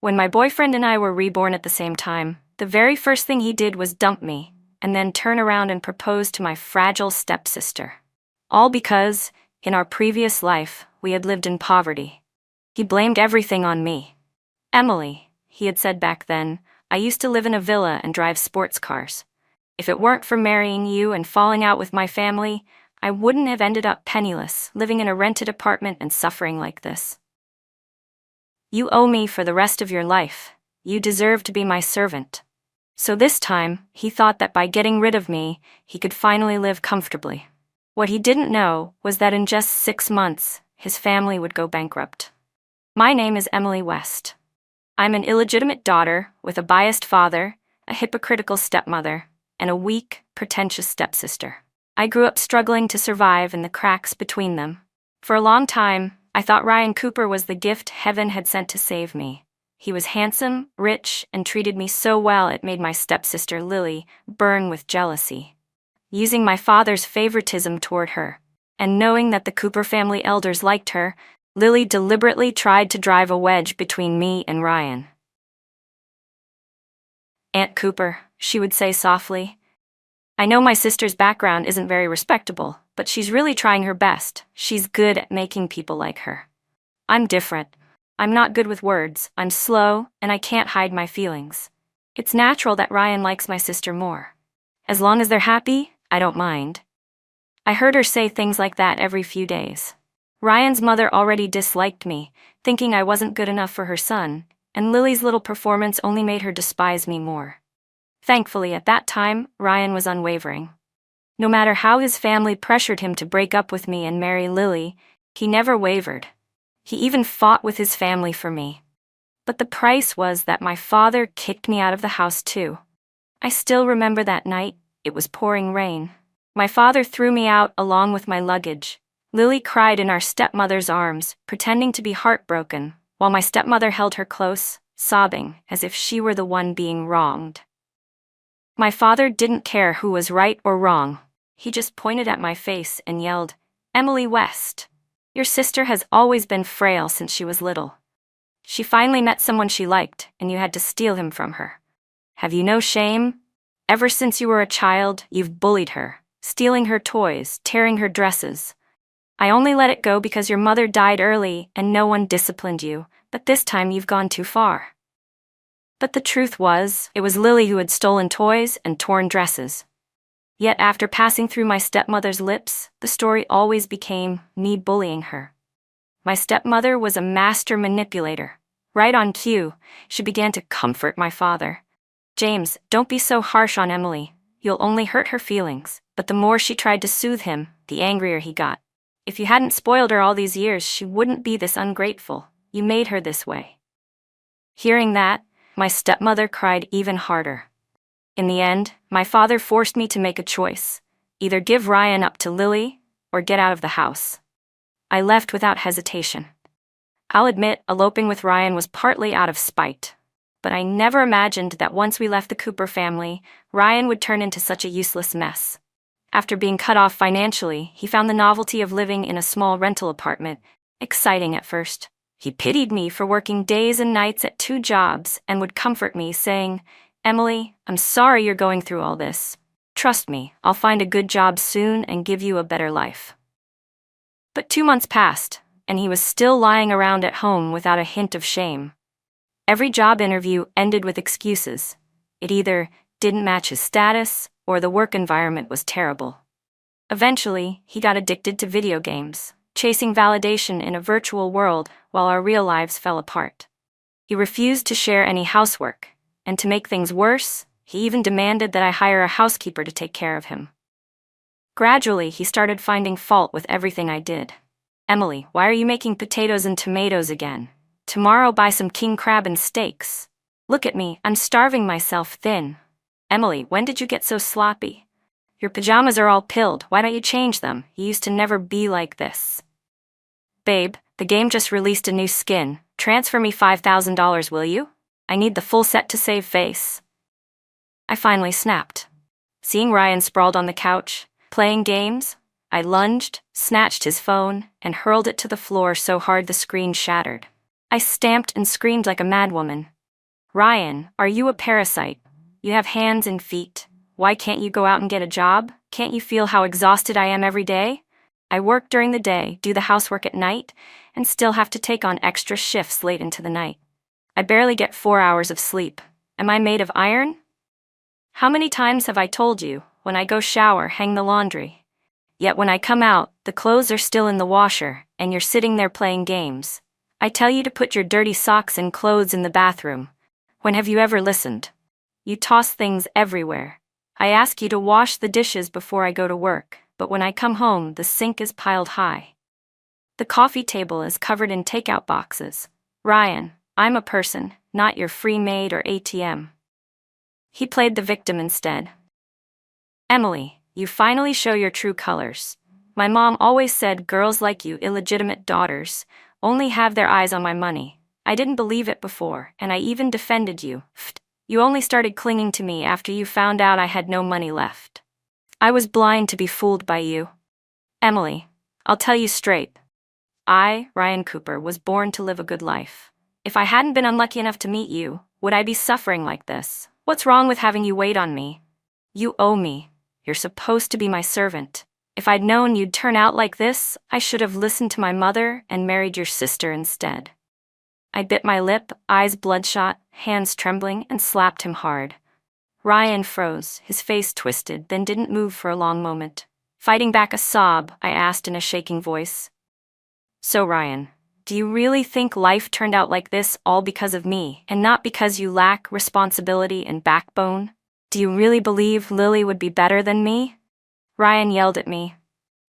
When my boyfriend and I were reborn at the same time, the very first thing he did was dump me, and then turn around and propose to my fragile stepsister. All because, in our previous life, we had lived in poverty. He blamed everything on me. Emily, he had said back then, I used to live in a villa and drive sports cars. If it weren't for marrying you and falling out with my family, I wouldn't have ended up penniless, living in a rented apartment and suffering like this. You owe me for the rest of your life. You deserve to be my servant. So this time, he thought that by getting rid of me, he could finally live comfortably. What he didn't know was that in just 6 months, his family would go bankrupt. My name is Emily West. I'm an illegitimate daughter with a biased father, a hypocritical stepmother, and a weak, pretentious stepsister. I grew up struggling to survive in the cracks between them. For a long time, I thought Ryan Cooper was the gift heaven had sent to save me. He was handsome, rich, and treated me so well it made my stepsister Lily burn with jealousy. Using my father's favoritism toward her, and knowing that the Cooper family elders liked her, Lily deliberately tried to drive a wedge between me and Ryan. "Aunt Cooper," she would say softly, "I know my sister's background isn't very respectable, but she's really trying her best. She's good at making people like her. I'm different. I'm not good with words, I'm slow, and I can't hide my feelings. It's natural that Ryan likes my sister more. As long as they're happy, I don't mind." I heard her say things like that every few days. Ryan's mother already disliked me, thinking I wasn't good enough for her son, and Lily's little performance only made her despise me more. Thankfully, at that time, Ryan was unwavering. No matter how his family pressured him to break up with me and marry Lily, he never wavered. He even fought with his family for me. But the price was that my father kicked me out of the house too. I still remember that night. It was pouring rain. My father threw me out along with my luggage. Lily cried in our stepmother's arms, pretending to be heartbroken, while my stepmother held her close, sobbing as if she were the one being wronged. My father didn't care who was right or wrong. He just pointed at my face and yelled, "Emily West, your sister has always been frail since she was little. She finally met someone she liked, and you had to steal him from her. Have you no shame? Ever since you were a child, you've bullied her, stealing her toys, tearing her dresses. I only let it go because your mother died early and no one disciplined you, but this time you've gone too far." But the truth was, it was Lily who had stolen toys and torn dresses. Yet after passing through my stepmother's lips, the story always became me bullying her. My stepmother was a master manipulator. Right on cue, she began to comfort my father. "James, don't be so harsh on Emily. You'll only hurt her feelings." But the more she tried to soothe him, the angrier he got. "If you hadn't spoiled her all these years, she wouldn't be this ungrateful. You made her this way." Hearing that, my stepmother cried even harder. In the end, my father forced me to make a choice: either give Ryan up to Lily, or get out of the house. I left without hesitation. I'll admit, eloping with Ryan was partly out of spite. But I never imagined that once we left the Cooper family, Ryan would turn into such a useless mess. After being cut off financially, he found the novelty of living in a small rental apartment exciting at first. He pitied me for working days and nights at 2 jobs and would comfort me, saying, "Emily, I'm sorry you're going through all this. Trust me, I'll find a good job soon and give you a better life." But 2 months passed, and he was still lying around at home without a hint of shame. Every job interview ended with excuses. It either didn't match his status, or the work environment was terrible. Eventually, he got addicted to video games, chasing validation in a virtual world while our real lives fell apart. He refused to share any housework, and to make things worse, he even demanded that I hire a housekeeper to take care of him. Gradually, he started finding fault with everything I did. "Emily, why are you making potatoes and tomatoes again? Tomorrow buy some king crab and steaks. Look at me, I'm starving myself thin. Emily, when did you get so sloppy? Your pajamas are all pilled, why don't you change them? You used to never be like this. Babe, the game just released a new skin. Transfer me $5,000, will you? I need the full set to save face." I finally snapped. Seeing Ryan sprawled on the couch, playing games, I lunged, snatched his phone, and hurled it to the floor so hard the screen shattered. I stamped and screamed like a madwoman, Ryan, are you a parasite? You have hands and feet. Why can't you go out and get a job? Can't you feel how exhausted I am every day? I work during the day, do the housework at night, and still have to take on extra shifts late into the night. I barely get 4 hours of sleep. Am I made of iron? How many times have I told you, when I go shower, hang the laundry? Yet when I come out, the clothes are still in the washer, and you're sitting there playing games. I tell you to put your dirty socks and clothes in the bathroom. When have you ever listened? You toss things everywhere. I ask you to wash the dishes before I go to work, but when I come home, the sink is piled high. The coffee table is covered in takeout boxes. Ryan, I'm a person, not your free maid or ATM. He played the victim instead. Emily, you finally show your true colors. My mom always said girls like you, illegitimate daughters, only have their eyes on my money. I didn't believe it before, and I even defended you. You only started clinging to me after you found out I had no money left. I was blind to be fooled by you. Emily, I'll tell you straight. I, Ryan Cooper, was born to live a good life. If I hadn't been unlucky enough to meet you, would I be suffering like this? What's wrong with having you wait on me? You owe me. You're supposed to be my servant. If I'd known you'd turn out like this, I should have listened to my mother and married your sister instead. I bit my lip, eyes bloodshot, hands trembling, and slapped him hard. Ryan froze, his face twisted, then didn't move for a long moment. Fighting back a sob, I asked in a shaking voice. So Ryan, do you really think life turned out like this all because of me, and not because you lack responsibility and backbone? Do you really believe Lily would be better than me? Ryan yelled at me.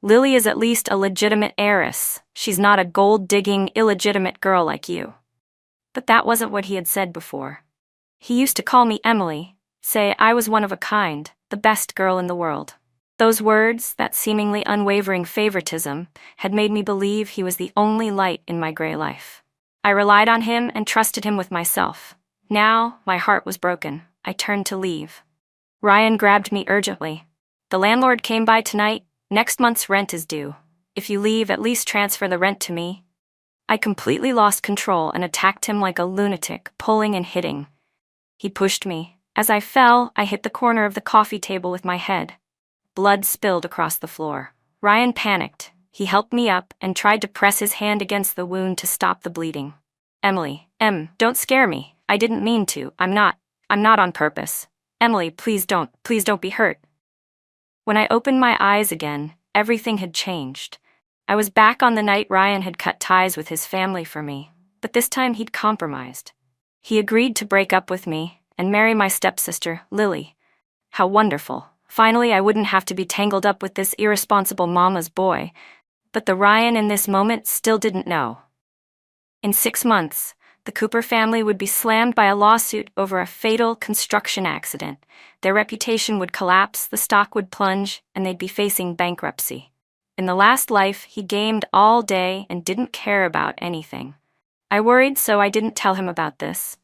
Lily is at least a legitimate heiress. She's not a gold-digging, illegitimate girl like you. But that wasn't what he had said before. He used to call me Emily, say I was one of a kind, the best girl in the world. Those words, that seemingly unwavering favoritism, had made me believe he was the only light in my gray life. I relied on him and trusted him with myself. Now, my heart was broken. I turned to leave. Ryan grabbed me urgently. The landlord came by tonight. Next month's rent is due. If you leave, at least transfer the rent to me. I completely lost control and attacked him like a lunatic, pulling and hitting. He pushed me. As I fell, I hit the corner of the coffee table with my head. Blood spilled across the floor. Ryan panicked. He helped me up and tried to press his hand against the wound to stop the bleeding. Emily, don't scare me. I didn't mean to. I'm not on purpose. Emily, please don't be hurt. When I opened my eyes again, everything had changed. I was back on the night Ryan had cut ties with his family for me, but this time he'd compromised. He agreed to break up with me and marry my stepsister, Lily. How wonderful. Finally, I wouldn't have to be tangled up with this irresponsible mama's boy, but the Ryan in this moment still didn't know. In 6 months, the Cooper family would be slammed by a lawsuit over a fatal construction accident. Their reputation would collapse, the stock would plunge, and they'd be facing bankruptcy. In the last life, he gamed all day and didn't care about anything. I worried, so I didn't tell him about this.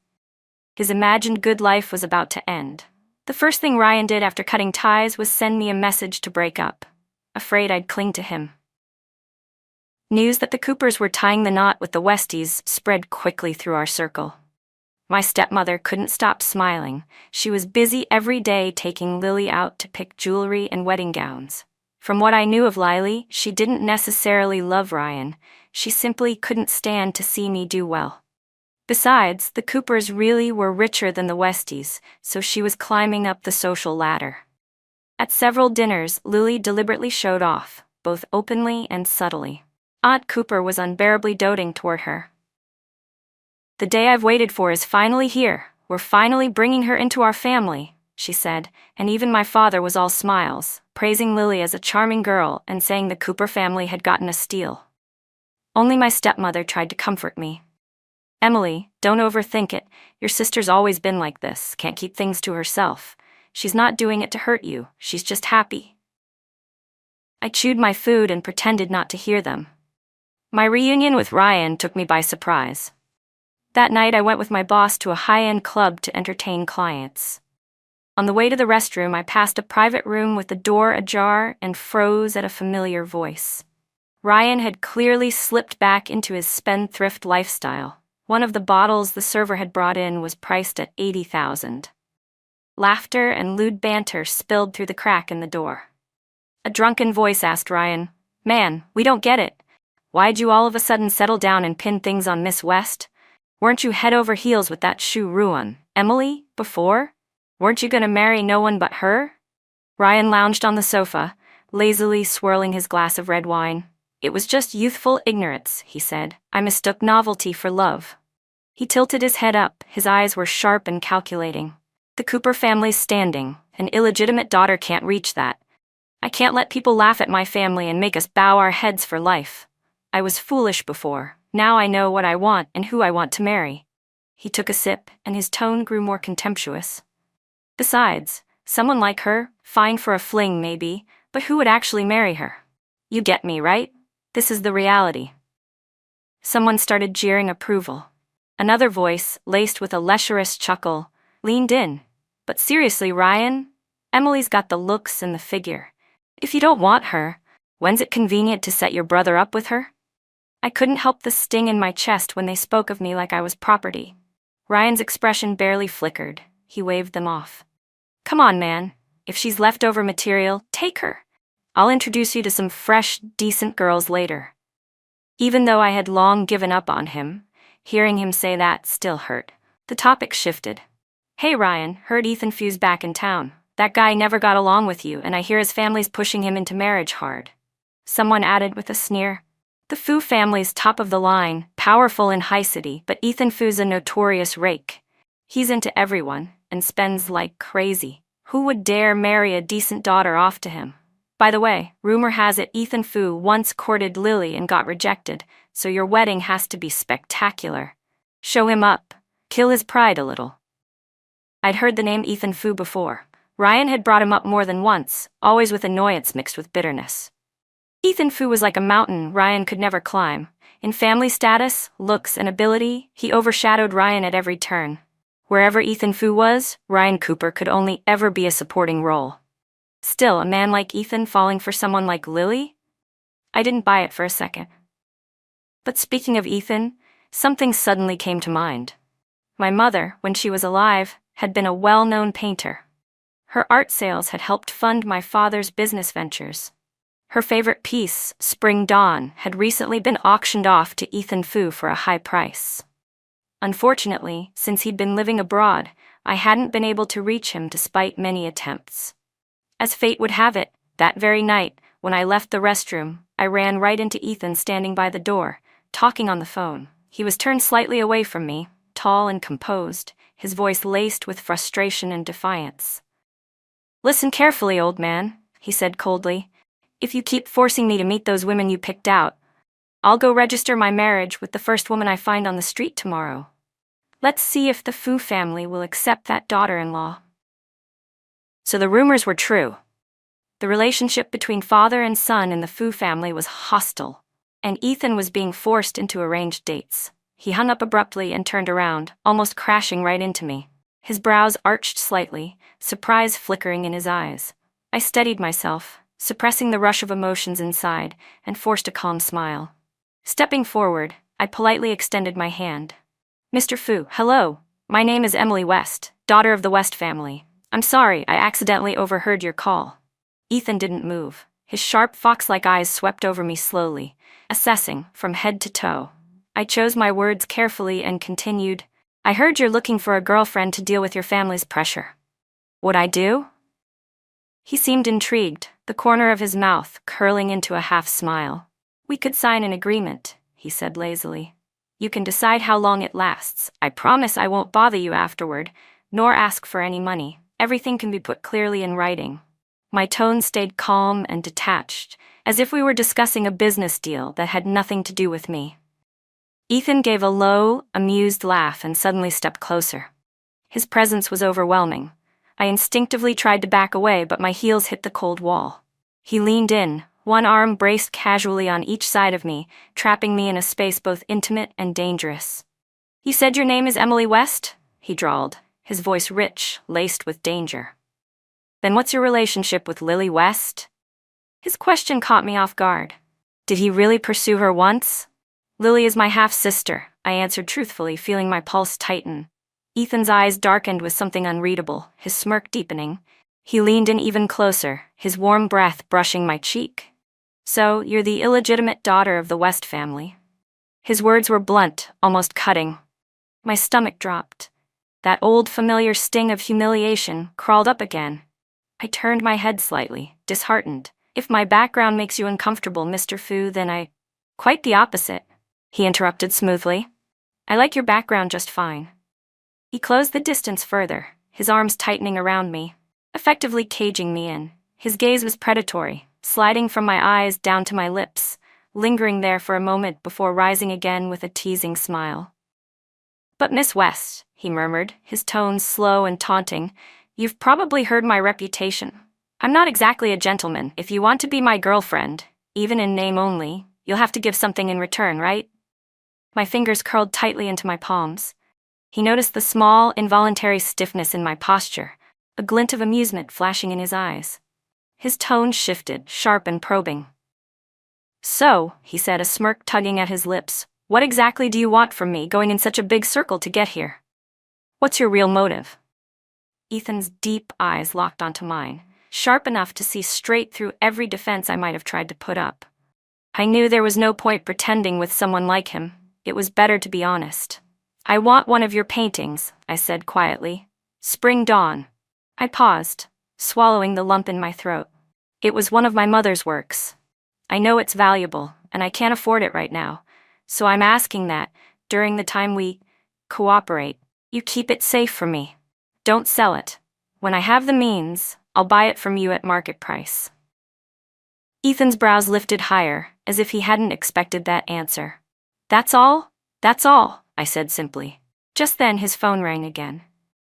His imagined good life was about to end. The first thing Ryan did after cutting ties was send me a message to break up, afraid I'd cling to him. News that the Coopers were tying the knot with the Westies spread quickly through our circle. My stepmother couldn't stop smiling. She was busy every day taking Lily out to pick jewelry and wedding gowns. From what I knew of Lily, she didn't necessarily love Ryan. She simply couldn't stand to see me do well. Besides, the Coopers really were richer than the Westies, so she was climbing up the social ladder. At several dinners, Lily deliberately showed off, both openly and subtly. Aunt Cooper was unbearably doting toward her. The day I've waited for is finally here. We're finally bringing her into our family, she said, and even my father was all smiles, praising Lily as a charming girl and saying the Cooper family had gotten a steal. Only my stepmother tried to comfort me. Emily, don't overthink it. Your sister's always been like this, can't keep things to herself. She's not doing it to hurt you, she's just happy. I chewed my food and pretended not to hear them. My reunion with Ryan took me by surprise. That night I went with my boss to a high-end club to entertain clients. On the way to the restroom, I passed a private room with the door ajar and froze at a familiar voice. Ryan had clearly slipped back into his spendthrift lifestyle. One of the bottles the server had brought in was priced at 80,000. Laughter and lewd banter spilled through the crack in the door. A drunken voice asked Ryan, "Man, we don't get it. Why'd you all of a sudden settle down and pin things on Miss West? Weren't you head over heels with that shoe ruin, Emily, before? Weren't you gonna marry no one but her?" Ryan lounged on the sofa, lazily swirling his glass of red wine. "It was just youthful ignorance," he said. "I mistook novelty for love." He tilted his head up, his eyes were sharp and calculating. "The Cooper family's standing. An illegitimate daughter can't reach that. I can't let people laugh at my family and make us bow our heads for life. I was foolish before. Now I know what I want and who I want to marry." He took a sip, and his tone grew more contemptuous. "Besides, someone like her, fine for a fling maybe, but who would actually marry her? You get me, right? This is the reality." Someone started jeering approval. Another voice, laced with a lecherous chuckle, leaned in. "But seriously, Ryan, Emily's got the looks and the figure. If you don't want her, when's it convenient to set your brother up with her?" I couldn't help the sting in my chest when they spoke of me like I was property. Ryan's expression barely flickered. He waved them off. "Come on, man. If she's leftover material, take her. I'll introduce you to some fresh, decent girls later." Even though I had long given up on him, hearing him say that still hurt. The topic shifted. "Hey Ryan, heard Ethan Fu's back in town. That guy never got along with you, and I hear his family's pushing him into marriage hard." Someone added with a sneer. "The Fu family's top of the line, powerful in High City, but Ethan Fu's a notorious rake. He's into everyone, and spends like crazy. Who would dare marry a decent daughter off to him? By the way, rumor has it Ethan Fu once courted Lily and got rejected, so your wedding has to be spectacular. Show him up. Kill his pride a little." I'd heard the name Ethan Fu before. Ryan had brought him up more than once, always with annoyance mixed with bitterness. Ethan Fu was like a mountain Ryan could never climb. In family status, looks, and ability, he overshadowed Ryan at every turn. Wherever Ethan Fu was, Ryan Cooper could only ever be a supporting role. Still, a man like Ethan falling for someone like Lily? I didn't buy it for a second. But speaking of Ethan, something suddenly came to mind. My mother, when she was alive, had been a well-known painter. Her art sales had helped fund my father's business ventures. Her favorite piece, Spring Dawn, had recently been auctioned off to Ethan Fu for a high price. Unfortunately, since he'd been living abroad, I hadn't been able to reach him despite many attempts. As fate would have it, that very night, when I left the restroom, I ran right into Ethan standing by the door, talking on the phone. He was turned slightly away from me, tall and composed, his voice laced with frustration and defiance. "Listen carefully, old man," he said coldly. "If you keep forcing me to meet those women you picked out, I'll go register my marriage with the first woman I find on the street tomorrow. Let's see if the Fu family will accept that daughter-in-law." So the rumors were true. The relationship between father and son in the Fu family was hostile, and Ethan was being forced into arranged dates. He hung up abruptly and turned around, almost crashing right into me. His brows arched slightly, surprise flickering in his eyes. I steadied myself, suppressing the rush of emotions inside, and forced a calm smile. Stepping forward, I politely extended my hand. "Mr. Fu, hello. My name is Emily West, daughter of the West family. I'm sorry, I accidentally overheard your call." Ethan didn't move. His sharp fox-like eyes swept over me slowly, assessing from head to toe. I chose my words carefully and continued, "I heard you're looking for a girlfriend to deal with your family's pressure. Would I do?" He seemed intrigued, the corner of his mouth curling into a half-smile. "We could sign an agreement," he said lazily. "You can decide how long it lasts. I promise I won't bother you afterward, nor ask for any money. Everything can be put clearly in writing." My tone stayed calm and detached, as if we were discussing a business deal that had nothing to do with me. Ethan gave a low, amused laugh and suddenly stepped closer. His presence was overwhelming. I instinctively tried to back away, but my heels hit the cold wall. He leaned in, one arm braced casually on each side of me, trapping me in a space both intimate and dangerous. "You said your name is Emily West?" he drawled, his voice rich, laced with danger. "Then what's your relationship with Lily West?" His question caught me off guard. Did he really pursue her once? Lily is my half-sister, I answered truthfully, feeling my pulse tighten. Ethan's eyes darkened with something unreadable, his smirk deepening. He leaned in even closer, his warm breath brushing my cheek. So, you're the illegitimate daughter of the West family. His words were blunt, almost cutting. My stomach dropped. That old familiar sting of humiliation crawled up again. I turned my head slightly, disheartened. If my background makes you uncomfortable, Mr. Fu, then Quite the opposite, he interrupted smoothly. I like your background just fine. He closed the distance further, his arms tightening around me, effectively caging me in. His gaze was predatory, sliding from my eyes down to my lips, lingering there for a moment before rising again with a teasing smile. But Miss West, he murmured, his tones slow and taunting, you've probably heard my reputation. I'm not exactly a gentleman. If you want to be my girlfriend, even in name only, you'll have to give something in return, right? My fingers curled tightly into my palms. He noticed the small, involuntary stiffness in my posture, a glint of amusement flashing in his eyes. His tone shifted, sharp and probing. So, he said, a smirk tugging at his lips, what exactly do you want from me, going in such a big circle to get here? What's your real motive? Ethan's deep eyes locked onto mine, sharp enough to see straight through every defense I might have tried to put up. I knew there was no point pretending with someone like him. It was better to be honest. I want one of your paintings, I said quietly. Spring Dawn. I paused, swallowing the lump in my throat. It was one of my mother's works. I know it's valuable, and I can't afford it right now, so I'm asking that, during the time we cooperate, you keep it safe for me. Don't sell it. When I have the means, I'll buy it from you at market price. Ethan's brows lifted higher, as if he hadn't expected that answer. That's all? That's all, I said simply. Just then his phone rang again.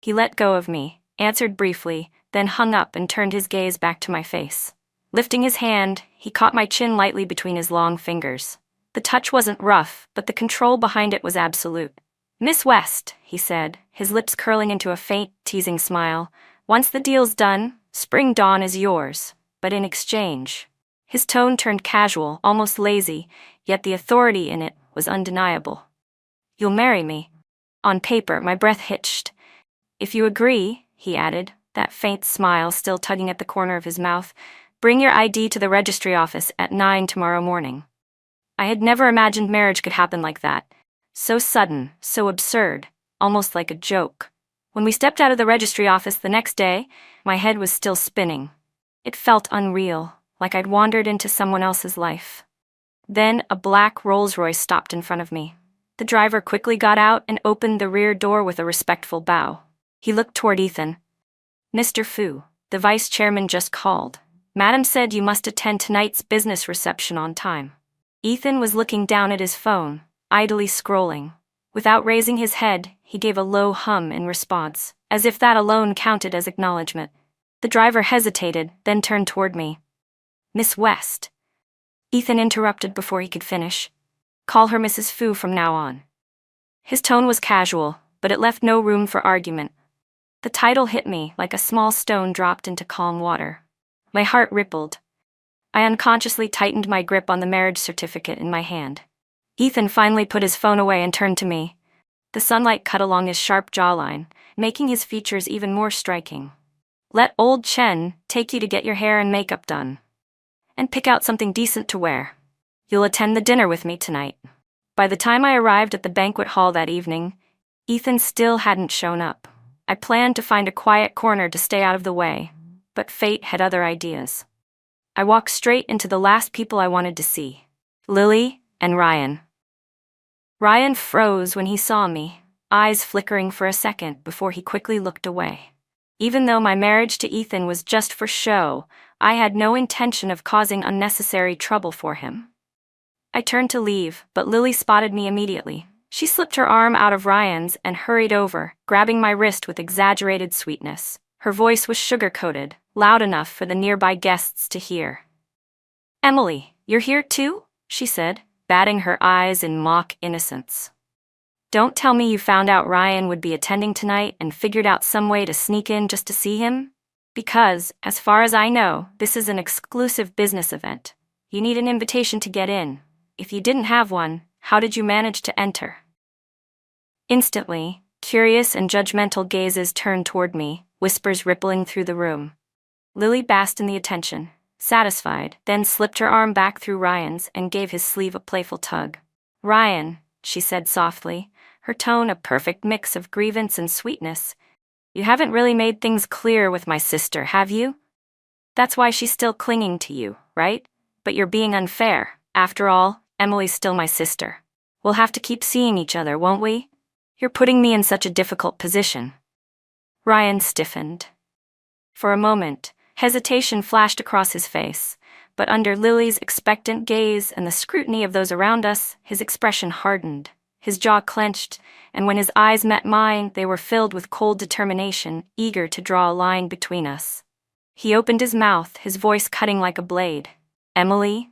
He let go of me, answered briefly, then hung up and turned his gaze back to my face. Lifting his hand, he caught my chin lightly between his long fingers. The touch wasn't rough, but the control behind it was absolute. Miss West, he said, his lips curling into a faint, teasing smile. Once the deal's done, Spring Dawn is yours, but in exchange. His tone turned casual, almost lazy, yet the authority in it was undeniable. You'll marry me. On paper, my breath hitched. If you agree, he added, that faint smile still tugging at the corner of his mouth, bring your ID to the registry office at 9 tomorrow morning. I had never imagined marriage could happen like that. So sudden, so absurd, almost like a joke. When we stepped out of the registry office the next day, my head was still spinning. It felt unreal, like I'd wandered into someone else's life. Then a black Rolls-Royce stopped in front of me. The driver quickly got out and opened the rear door with a respectful bow. He looked toward Ethan. Mr. Fu, the vice chairman just called. Madam said you must attend tonight's business reception on time. Ethan was looking down at his phone, idly scrolling. Without raising his head, he gave a low hum in response, as if that alone counted as acknowledgement. The driver hesitated, then turned toward me. Miss West. Ethan interrupted before he could finish. Call her Mrs. Fu from now on. His tone was casual, but it left no room for argument. The title hit me like a small stone dropped into calm water. My heart rippled. I unconsciously tightened my grip on the marriage certificate in my hand. Ethan finally put his phone away and turned to me. The sunlight cut along his sharp jawline, making his features even more striking. Let old Chen take you to get your hair and makeup done. And pick out something decent to wear. You'll attend the dinner with me tonight. By the time I arrived at the banquet hall that evening, Ethan still hadn't shown up. I planned to find a quiet corner to stay out of the way, but fate had other ideas. I walked straight into the last people I wanted to see, Lily and Ryan. Ryan froze when he saw me, eyes flickering for a second before he quickly looked away. Even though my marriage to Ethan was just for show, I had no intention of causing unnecessary trouble for him. I turned to leave, but Lily spotted me immediately. She slipped her arm out of Ryan's and hurried over, grabbing my wrist with exaggerated sweetness. Her voice was sugar-coated, loud enough for the nearby guests to hear. Emily, you're here too? She said, batting her eyes in mock innocence. Don't tell me you found out Ryan would be attending tonight and figured out some way to sneak in just to see him? Because, as far as I know, this is an exclusive business event. You need an invitation to get in. If you didn't have one, How did you manage to enter? Instantly, curious and judgmental gazes turned toward me, whispers rippling through the room. Lily basked in the attention, satisfied, then slipped her arm back through Ryan's and gave his sleeve a playful tug. Ryan, she said softly, her tone a perfect mix of grievance and sweetness. You haven't really made things clear with my sister, have you? That's why she's still clinging to you, right? But you're being unfair. After all, Emily's still my sister. We'll have to keep seeing each other, won't we? You're putting me in such a difficult position. Ryan stiffened. For a moment, hesitation flashed across his face, but under Lily's expectant gaze and the scrutiny of those around us, his expression hardened. His jaw clenched, and when his eyes met mine, they were filled with cold determination, eager to draw a line between us. He opened his mouth, his voice cutting like a blade. Emily?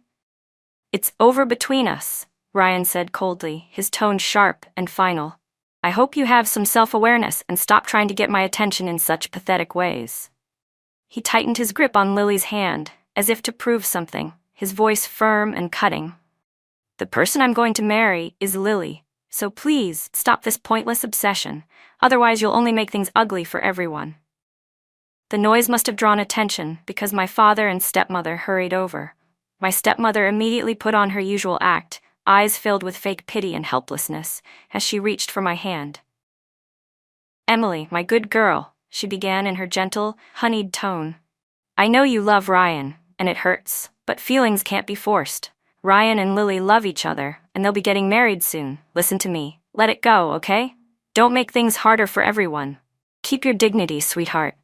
It's over between us, Ryan said coldly, his tone sharp and final. I hope you have some self-awareness and stop trying to get my attention in such pathetic ways. He tightened his grip on Lily's hand, as if to prove something, his voice firm and cutting. The person I'm going to marry is Lily, so please stop this pointless obsession, otherwise you'll only make things ugly for everyone. The noise must have drawn attention because my father and stepmother hurried over. My stepmother immediately put on her usual act, eyes filled with fake pity and helplessness, as she reached for my hand. Emily, my good girl, she began in her gentle, honeyed tone. I know you love Ryan, and it hurts, but feelings can't be forced. Ryan and Lily love each other, and they'll be getting married soon. Listen to me. Let it go, okay? Don't make things harder for everyone. Keep your dignity, sweetheart.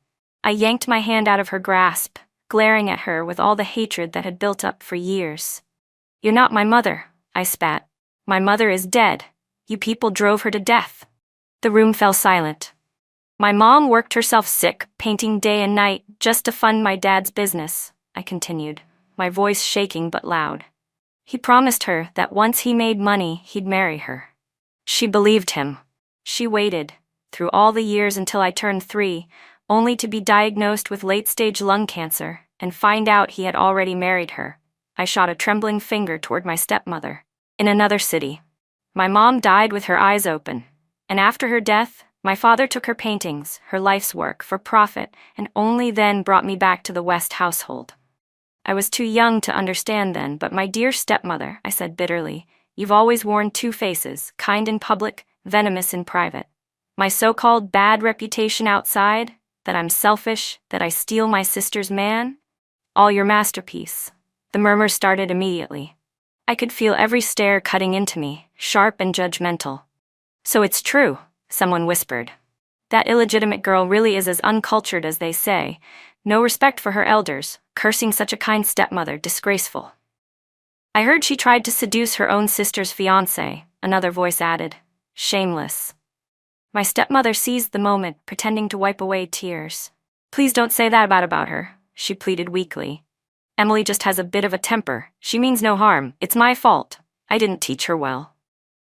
I yanked my hand out of her grasp, glaring at her with all the hatred that had built up for years. You're not my mother, I spat. My mother is dead. You people drove her to death. The room fell silent. My mom worked herself sick, painting day and night, just to fund my dad's business, I continued, my voice shaking but loud. He promised her that once he made money, he'd marry her. She believed him. She waited, through all the years until I turned 3, only to be diagnosed with late-stage lung cancer and find out he had already married her. I shot a trembling finger toward my stepmother. In another city. My mom died with her eyes open, and after her death, my father took her paintings, her life's work, for profit, and only then brought me back to the West household. I was too young to understand then, but my dear stepmother, I said bitterly, you've always worn two faces, kind in public, venomous in private. My so-called bad reputation outside, that I'm selfish, that I steal my sister's man? All your masterpiece. The murmurs started immediately. I could feel every stare cutting into me, sharp and judgmental. So it's true, someone whispered. That illegitimate girl really is as uncultured as they say. No respect for her elders, cursing such a kind stepmother, disgraceful. I heard she tried to seduce her own sister's fiancé, another voice added. Shameless. My stepmother seized the moment, pretending to wipe away tears. Please don't say that about her, she pleaded weakly. Emily just has a bit of a temper. She means no harm. It's my fault. I didn't teach her well.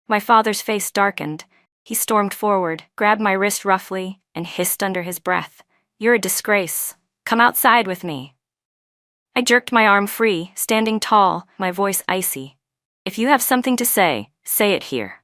My father's face darkened. He stormed forward, grabbed my wrist roughly, and hissed under his breath. You're a disgrace. Come outside with me. I jerked my arm free, standing tall, my voice icy. If you have something to say it here.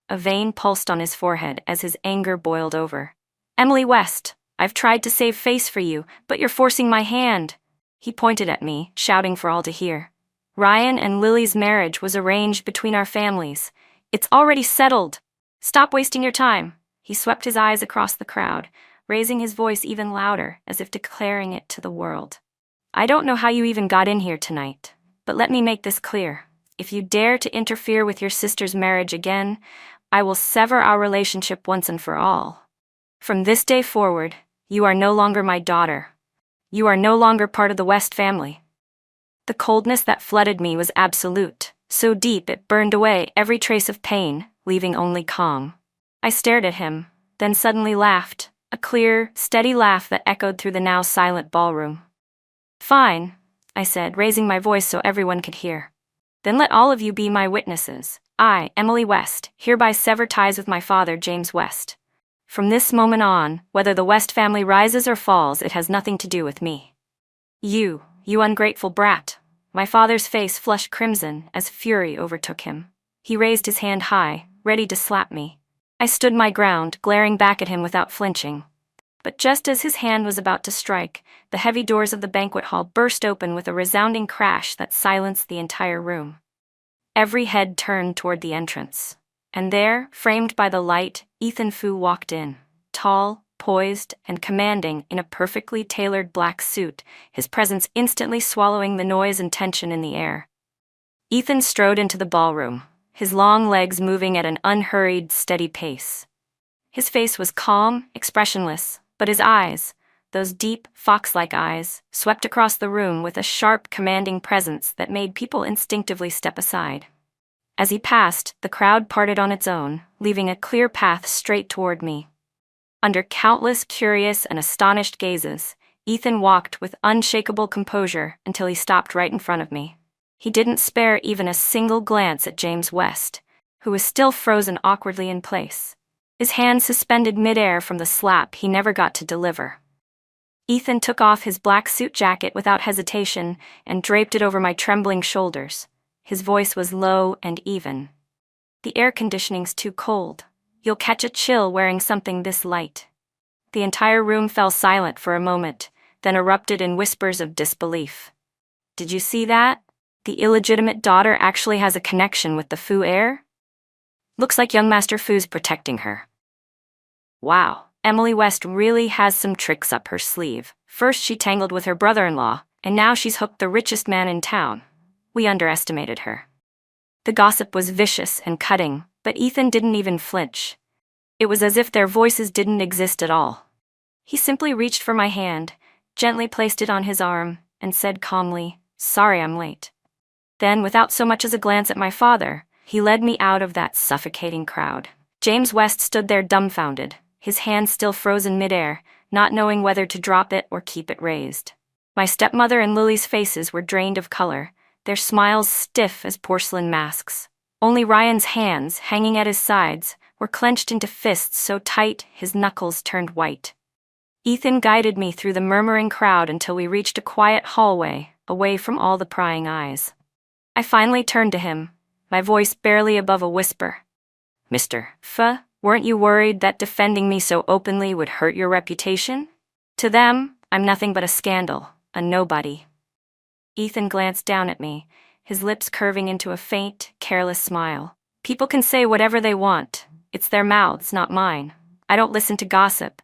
A vein pulsed on his forehead as his anger boiled over. Emily West, I've tried to save face for you, but you're forcing my hand. He pointed at me, shouting for all to hear. Ryan and Lily's marriage was arranged between our families. It's already settled. Stop wasting your time. He swept his eyes across the crowd, raising his voice even louder, as if declaring it to the world. I don't know how you even got in here tonight, but let me make this clear. If you dare to interfere with your sister's marriage again, I will sever our relationship once and for all. From this day forward, you are no longer my daughter. You are no longer part of the West family. The coldness that flooded me was absolute, so deep it burned away every trace of pain, leaving only calm. I stared at him, then suddenly laughed, a clear, steady laugh that echoed through the now silent ballroom. Fine, I said, raising my voice so everyone could hear. Then let all of you be my witnesses. I, Emily West, hereby sever ties with my father, James West. From this moment on, whether the West family rises or falls, it has nothing to do with me. You ungrateful brat. My father's face flushed crimson as fury overtook him. He raised his hand high, ready to slap me. I stood my ground, glaring back at him without flinching. But just as his hand was about to strike, the heavy doors of the banquet hall burst open with a resounding crash that silenced the entire room. Every head turned toward the entrance. And there, framed by the light, Ethan Fu walked in. Tall, poised, and commanding in a perfectly tailored black suit, his presence instantly swallowing the noise and tension in the air. Ethan strode into the ballroom, his long legs moving at an unhurried, steady pace. His face was calm, expressionless, but his eyes, those deep, fox-like eyes, swept across the room with a sharp, commanding presence that made people instinctively step aside. As he passed, the crowd parted on its own, leaving a clear path straight toward me. Under countless curious and astonished gazes, Ethan walked with unshakable composure until he stopped right in front of me. He didn't spare even a single glance at James West, who was still frozen awkwardly in place, his hand suspended midair from the slap he never got to deliver. Ethan took off his black suit jacket without hesitation and draped it over my trembling shoulders. His voice was low and even. "The air conditioning's too cold. You'll catch a chill wearing something this light." The entire room fell silent for a moment, then erupted in whispers of disbelief. "Did you see that? The illegitimate daughter actually has a connection with the Fu heir? Looks like young Master Fu's protecting her. Wow, Emily West really has some tricks up her sleeve. First she tangled with her brother-in-law, and now she's hooked the richest man in town. We underestimated her." The gossip was vicious and cutting, but Ethan didn't even flinch. It was as if their voices didn't exist at all. He simply reached for my hand, gently placed it on his arm, and said calmly, "Sorry I'm late." Then, without so much as a glance at my father, he led me out of that suffocating crowd. James West stood there dumbfounded, his hand still frozen midair, not knowing whether to drop it or keep it raised. My stepmother and Lily's faces were drained of color, their smiles stiff as porcelain masks. Only Ryan's hands, hanging at his sides, were clenched into fists so tight his knuckles turned white. Ethan guided me through the murmuring crowd until we reached a quiet hallway, away from all the prying eyes. I finally turned to him, my voice barely above a whisper. "Mr. F, weren't you worried that defending me so openly would hurt your reputation? To them, I'm nothing but a scandal, a nobody." Ethan glanced down at me, his lips curving into a faint, careless smile. "People can say whatever they want. It's their mouths, not mine. I don't listen to gossip.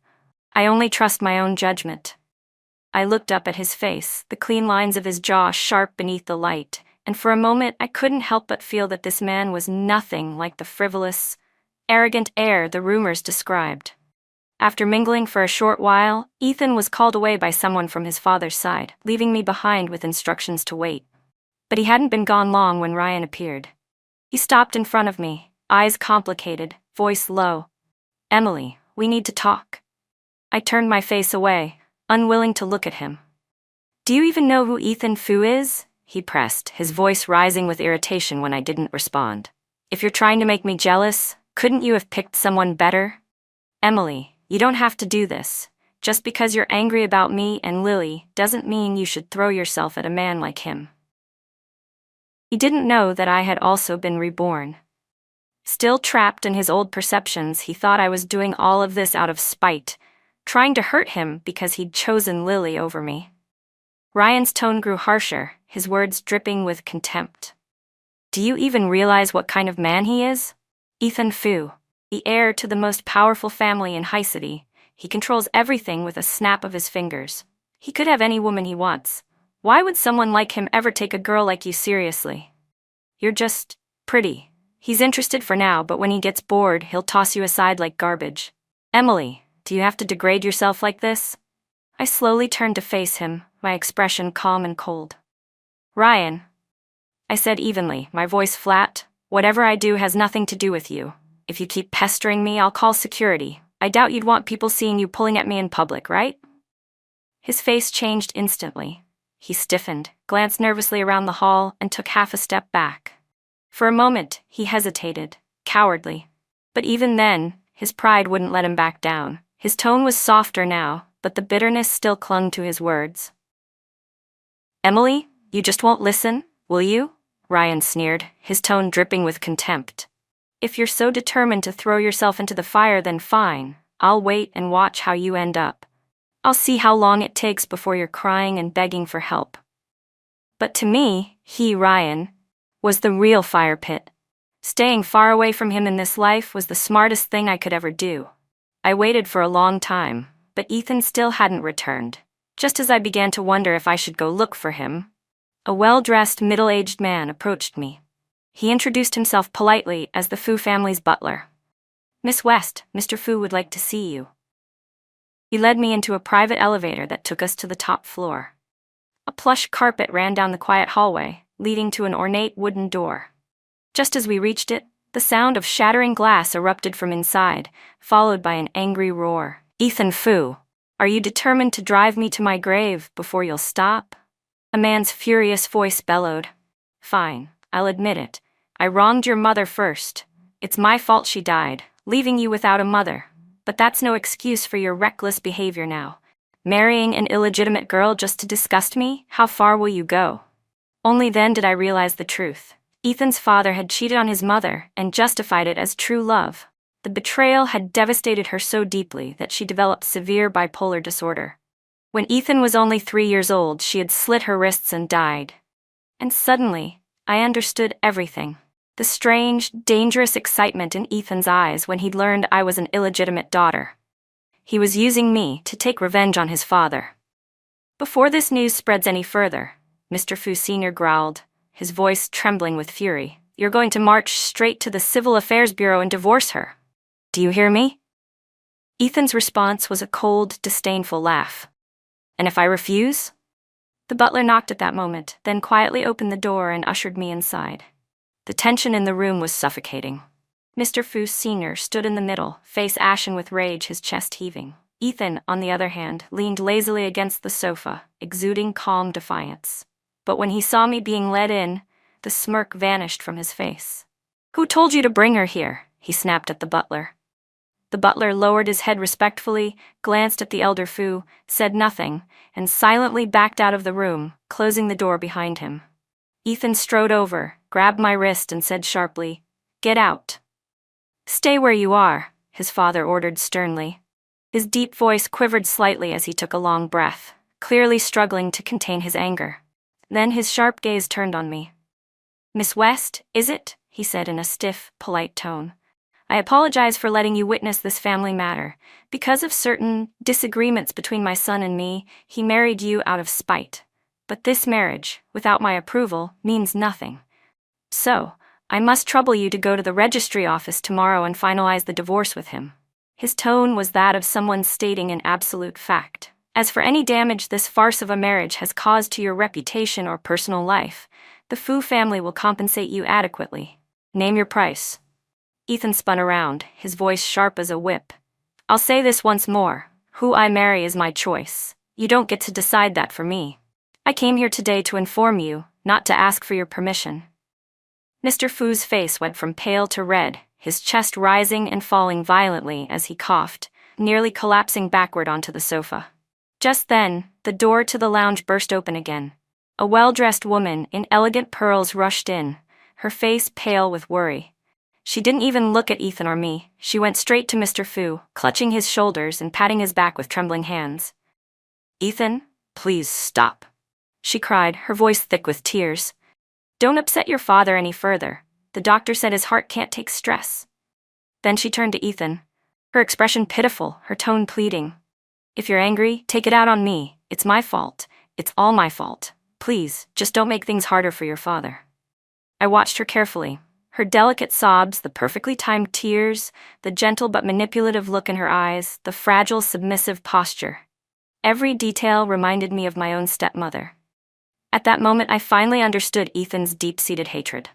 I only trust my own judgment." I looked up at his face, the clean lines of his jaw sharp beneath the light, and for a moment I couldn't help but feel that this man was nothing like the frivolous, arrogant air the rumors described. After mingling for a short while, Ethan was called away by someone from his father's side, leaving me behind with instructions to wait. But he hadn't been gone long when Ryan appeared. He stopped in front of me, eyes complicated, voice low. "Emily, we need to talk." I turned my face away, unwilling to look at him. "Do you even know who Ethan Fu is?" he pressed, his voice rising with irritation when I didn't respond. "If you're trying to make me jealous, couldn't you have picked someone better? Emily, you don't have to do this. Just because you're angry about me and Lily doesn't mean you should throw yourself at a man like him." He didn't know that I had also been reborn. Still trapped in his old perceptions, he thought I was doing all of this out of spite, trying to hurt him because he'd chosen Lily over me. Ryan's tone grew harsher, his words dripping with contempt. "Do you even realize what kind of man he is? Ethan Fu, the heir to the most powerful family in High City. He controls everything with a snap of his fingers. He could have any woman he wants. Why would someone like him ever take a girl like you seriously? You're just pretty. He's interested for now, but when he gets bored, he'll toss you aside like garbage. Emily, do you have to degrade yourself like this?" I slowly turned to face him, my expression calm and cold. "Ryan," I said evenly, my voice flat, "whatever I do has nothing to do with you. If you keep pestering me, I'll call security. I doubt you'd want people seeing you pulling at me in public, right?" His face changed instantly. He stiffened, glanced nervously around the hall, and took half a step back. For a moment, he hesitated, cowardly. But even then, his pride wouldn't let him back down. His tone was softer now, but the bitterness still clung to his words. "Emily, you just won't listen, will you? Ryan sneered, his tone dripping with contempt. If you're so determined to throw yourself into the fire, then fine. I'll wait and watch how you end up. I'll see how long it takes before you're crying and begging for help. But to me, he, Ryan, was the real fire pit. Staying far away from him in this life was the smartest thing I could ever do. I waited for a long time, but Ethan still hadn't returned. Just as I began to wonder if I should go look for him, a well-dressed, middle-aged man approached me. He introduced himself politely as the Fu family's butler. "Miss West, Mr. Fu would like to see you." He led me into a private elevator that took us to the top floor. A plush carpet ran down the quiet hallway, leading to an ornate wooden door. Just as we reached it, the sound of shattering glass erupted from inside, followed by an angry roar. "Ethan Fu, are you determined to drive me to my grave before you'll stop?" A man's furious voice bellowed. "Fine, I'll admit it. I wronged your mother first. It's my fault she died, leaving you without a mother. But that's no excuse for your reckless behavior now. Marrying an illegitimate girl just to disgust me? How far will you go?" Only then did I realize the truth. Ethan's father had cheated on his mother and justified it as true love. The betrayal had devastated her so deeply that she developed severe bipolar disorder. When Ethan was only 3 years old, she had slit her wrists and died. And suddenly, I understood everything. The strange, dangerous excitement in Ethan's eyes when he'd learned I was an illegitimate daughter. He was using me to take revenge on his father. "Before this news spreads any further," Mr. Fu Sr. growled, his voice trembling with fury, "you're going to march straight to the Civil Affairs Bureau and divorce her. Do you hear me?" Ethan's response was a cold, disdainful laugh. "And if I refuse?" The butler knocked at that moment, then quietly opened the door and ushered me inside. The tension in the room was suffocating. Mr. Fu Sr. stood in the middle, face ashen with rage, his chest heaving. Ethan, on the other hand, leaned lazily against the sofa, exuding calm defiance. But when he saw me being led in, the smirk vanished from his face. "Who told you to bring her here?" he snapped at the butler. The butler lowered his head respectfully, glanced at the elder Fu, said nothing, and silently backed out of the room, closing the door behind him. Ethan strode over, grabbed my wrist and said sharply, "Get out." "Stay where you are," his father ordered sternly. His deep voice quivered slightly as he took a long breath, clearly struggling to contain his anger. Then his sharp gaze turned on me. "Miss West, is it?" he said in a stiff, polite tone. "I apologize for letting you witness this family matter. Because of certain disagreements between my son and me, he married you out of spite. But this marriage, without my approval, means nothing. So, I must trouble you to go to the registry office tomorrow and finalize the divorce with him." His tone was that of someone stating an absolute fact. "As for any damage this farce of a marriage has caused to your reputation or personal life, the Fu family will compensate you adequately. Name your price." Ethan spun around, his voice sharp as a whip. "I'll say this once more. Who I marry is my choice. You don't get to decide that for me. I came here today to inform you, not to ask for your permission." Mr. Fu's face went from pale to red, his chest rising and falling violently as he coughed, nearly collapsing backward onto the sofa. Just then, the door to the lounge burst open again. A well-dressed woman in elegant pearls rushed in, her face pale with worry. She didn't even look at Ethan or me. She went straight to Mr. Fu, clutching his shoulders and patting his back with trembling hands. "Ethan, please stop," she cried, her voice thick with tears. "Don't upset your father any further. The doctor said his heart can't take stress." Then she turned to Ethan, her expression pitiful, her tone pleading. "If you're angry, take it out on me. It's my fault. It's all my fault. Please, just don't make things harder for your father." I watched her carefully. Her delicate sobs, the perfectly timed tears, the gentle but manipulative look in her eyes, the fragile, submissive posture. Every detail reminded me of my own stepmother. At that moment, I finally understood Ethan's deep-seated hatred.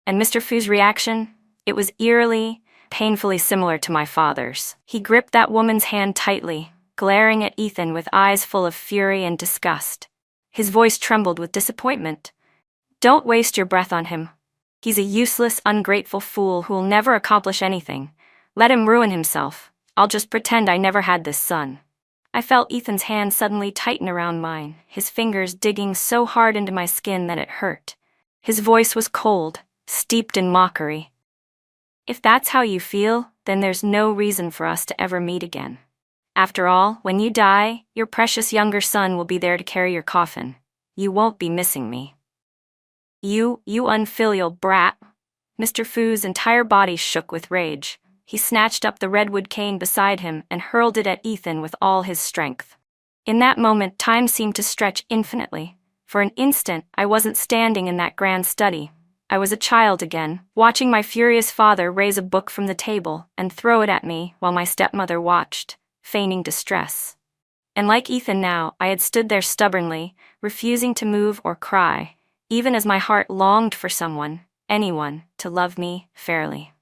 And Mr. Fu's reaction? It was eerily, painfully similar to my father's. He gripped that woman's hand tightly, glaring at Ethan with eyes full of fury and disgust. His voice trembled with disappointment. "Don't waste your breath on him. He's a useless, ungrateful fool who'll never accomplish anything. Let him ruin himself. I'll just pretend I never had this son." I felt Ethan's hand suddenly tighten around mine, his fingers digging so hard into my skin that it hurt. His voice was cold, steeped in mockery. "If that's how you feel, then there's no reason for us to ever meet again. After all, when you die, your precious younger son will be there to carry your coffin. You won't be missing me." You unfilial brat." Mr. Fu's entire body shook with rage. He snatched up the redwood cane beside him and hurled it at Ethan with all his strength. In that moment, time seemed to stretch infinitely. For an instant, I wasn't standing in that grand study. I was a child again, watching my furious father raise a book from the table and throw it at me while my stepmother watched, feigning distress. And like Ethan now, I had stood there stubbornly, refusing to move or cry, even as my heart longed for someone, anyone, to love me fairly.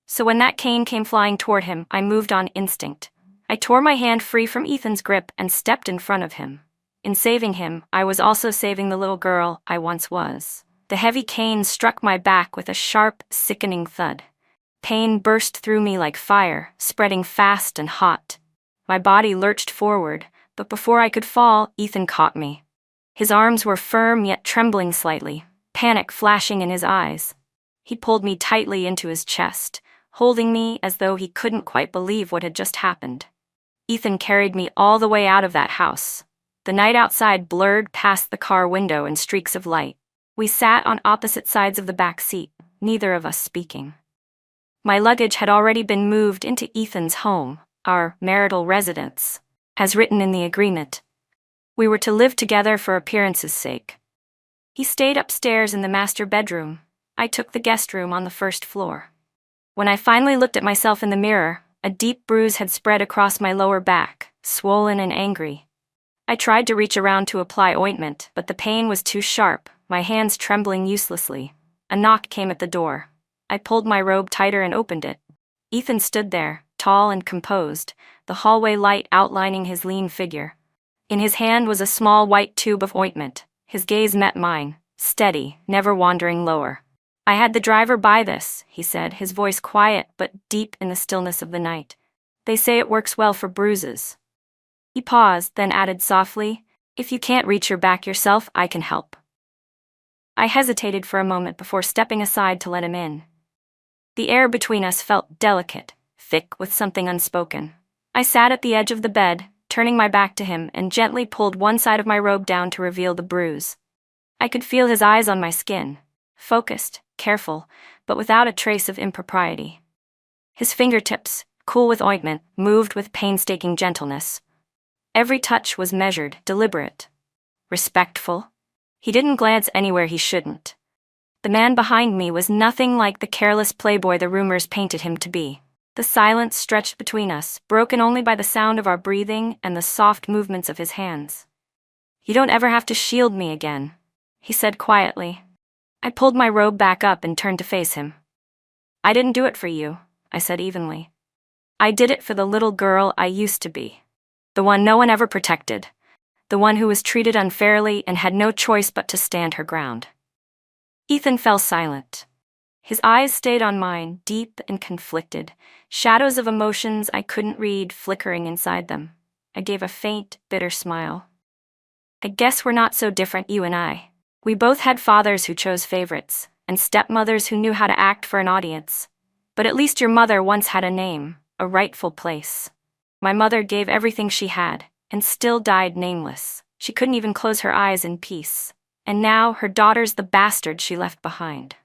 So when that cane came flying toward him, I moved on instinct. I tore my hand free from Ethan's grip and stepped in front of him. In saving him, I was also saving the little girl I once was. The heavy cane struck my back with a sharp, sickening thud. Pain burst through me like fire, spreading fast and hot. My body lurched forward, but before I could fall, Ethan caught me. His arms were firm yet trembling slightly, panic flashing in his eyes. He pulled me tightly into his chest, holding me as though he couldn't quite believe what had just happened. Ethan carried me all the way out of that house. The night outside blurred past the car window in streaks of light. We sat on opposite sides of the back seat, neither of us speaking. My luggage had already been moved into Ethan's home, our marital residence, as written in the agreement. We were to live together for appearance's sake. He stayed upstairs in the master bedroom. I took the guest room on the first floor. When I finally looked at myself in the mirror, a deep bruise had spread across my lower back, swollen and angry. I tried to reach around to apply ointment, but the pain was too sharp, my hands trembling uselessly. A knock came at the door. I pulled my robe tighter and opened it. Ethan stood there, tall and composed, the hallway light outlining his lean figure. In his hand was a small white tube of ointment. His gaze met mine, steady, never wandering lower. "I had the driver buy this," he said, his voice quiet but deep in the stillness of the night. "They say it works well for bruises." He paused, then added softly, "If you can't reach your back yourself, I can help." I hesitated for a moment before stepping aside to let him in. The air between us felt delicate, thick with something unspoken. I sat at the edge of the bed, turning my back to him, and gently pulled one side of my robe down to reveal the bruise. I could feel his eyes on my skin, focused, careful, but without a trace of impropriety. His fingertips, cool with ointment, moved with painstaking gentleness. Every touch was measured, deliberate, respectful. He didn't glance anywhere he shouldn't. The man behind me was nothing like the careless playboy the rumors painted him to be. The silence stretched between us, broken only by the sound of our breathing and the soft movements of his hands. "You don't ever have to shield me again," he said quietly. I pulled my robe back up and turned to face him. "I didn't do it for you," I said evenly. "I did it for the little girl I used to be. The one no one ever protected. The one who was treated unfairly and had no choice but to stand her ground." Ethan fell silent. His eyes stayed on mine, deep and conflicted, shadows of emotions I couldn't read flickering inside them. I gave a faint, bitter smile. "I guess we're not so different, you and I. We both had fathers who chose favorites, and stepmothers who knew how to act for an audience. But at least your mother once had a name, a rightful place. My mother gave everything she had, and still died nameless. She couldn't even close her eyes in peace. And now her daughter's the bastard she left behind."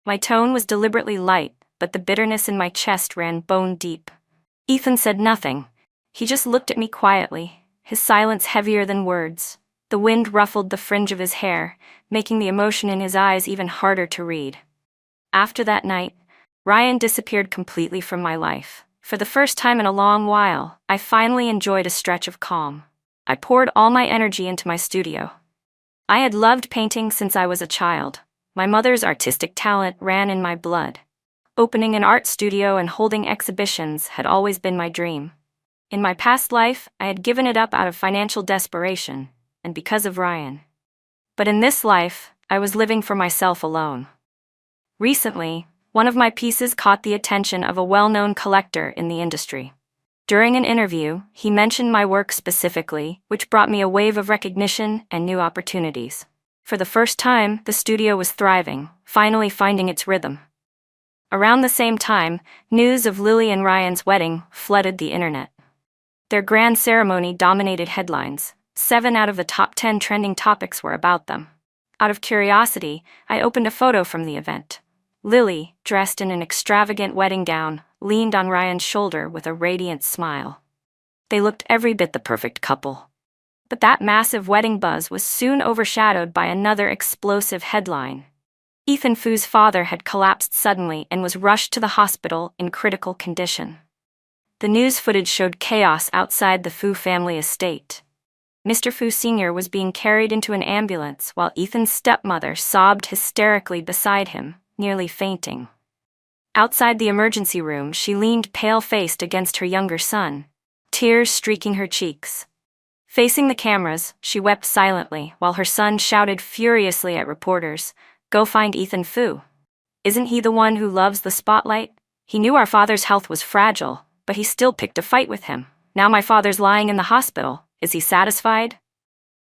My tone was deliberately light, but the bitterness in my chest ran bone deep. Ethan said nothing. He just looked at me quietly, his silence heavier than words. The wind ruffled the fringe of his hair, making the emotion in his eyes even harder to read. After that night, Ryan disappeared completely from my life. For the first time in a long while, I finally enjoyed a stretch of calm. I poured all my energy into my studio. I had loved painting since I was a child. My mother's artistic talent ran in my blood. Opening an art studio and holding exhibitions had always been my dream. In my past life, I had given it up out of financial desperation, and because of Ryan. But in this life, I was living for myself alone. Recently, one of my pieces caught the attention of a well-known collector in the industry. During an interview, he mentioned my work specifically, which brought me a wave of recognition and new opportunities. For the first time, the studio was thriving, finally finding its rhythm. Around the same time, news of Lily and Ryan's wedding flooded the internet. Their grand ceremony dominated headlines. 7 out of the top 10 trending topics were about them. Out of curiosity, I opened a photo from the event. Lily, dressed in an extravagant wedding gown, leaned on Ryan's shoulder with a radiant smile. They looked every bit the perfect couple. But that massive wedding buzz was soon overshadowed by another explosive headline. Ethan Fu's father had collapsed suddenly and was rushed to the hospital in critical condition. The news footage showed chaos outside the Fu family estate. Mr. Fu Sr. was being carried into an ambulance while Ethan's stepmother sobbed hysterically beside him, nearly fainting. Outside the emergency room, she leaned pale-faced against her younger son, tears streaking her cheeks. Facing the cameras, she wept silently while her son shouted furiously at reporters, "Go find Ethan Fu. Isn't he the one who loves the spotlight? He knew our father's health was fragile, but he still picked a fight with him. Now my father's lying in the hospital. Is he satisfied?"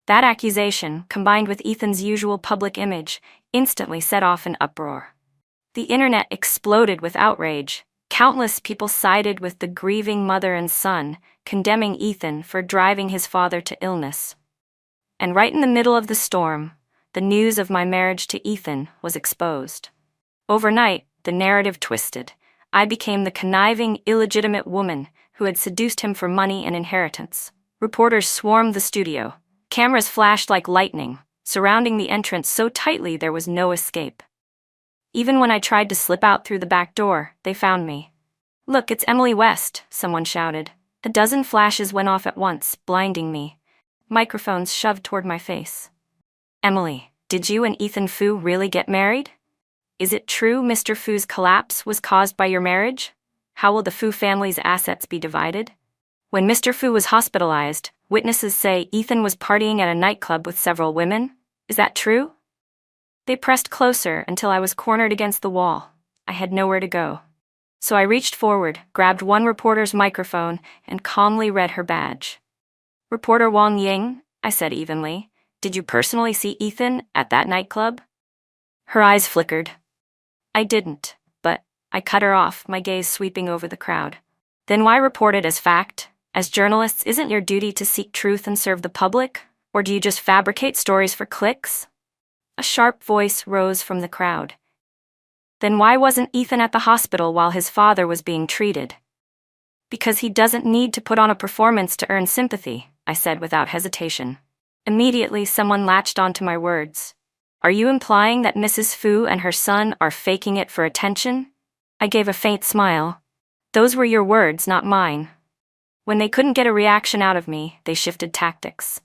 That accusation, combined with Ethan's usual public image, instantly set off an uproar. The internet exploded with outrage. Countless people sided with the grieving mother and son, condemning Ethan for driving his father to illness. And right in the middle of the storm, the news of my marriage to Ethan was exposed. Overnight, the narrative twisted. I became the conniving, illegitimate woman who had seduced him for money and inheritance. Reporters swarmed the studio. Cameras flashed like lightning, surrounding the entrance so tightly there was no escape. Even when I tried to slip out through the back door, they found me. "Look, it's Emily West," someone shouted. A dozen flashes went off at once, blinding me. Microphones shoved toward my face. "Emily, did you and Ethan Fu really get married? Is it true Mr. Fu's collapse was caused by your marriage? How will the Fu family's assets be divided? When Mr. Fu was hospitalized, witnesses say Ethan was partying at a nightclub with several women. Is that true?" They pressed closer until I was cornered against the wall. I had nowhere to go. So I reached forward, grabbed one reporter's microphone, and calmly read her badge. "Reporter Wang Ying," I said evenly, "did you personally see Ethan at that nightclub?" Her eyes flickered. "I didn't, but," I cut her off, my gaze sweeping over the crowd. "Then why report it as fact? As journalists, isn't your duty to seek truth and serve the public? Or do you just fabricate stories for clicks?" A sharp voice rose from the crowd. "Then why wasn't Ethan at the hospital while his father was being treated?" "Because he doesn't need to put on a performance to earn sympathy," I said without hesitation. Immediately, someone latched onto my words. "Are you implying that Mrs. Fu and her son are faking it for attention?" I gave a faint smile. "Those were your words, not mine." When they couldn't get a reaction out of me, they shifted tactics.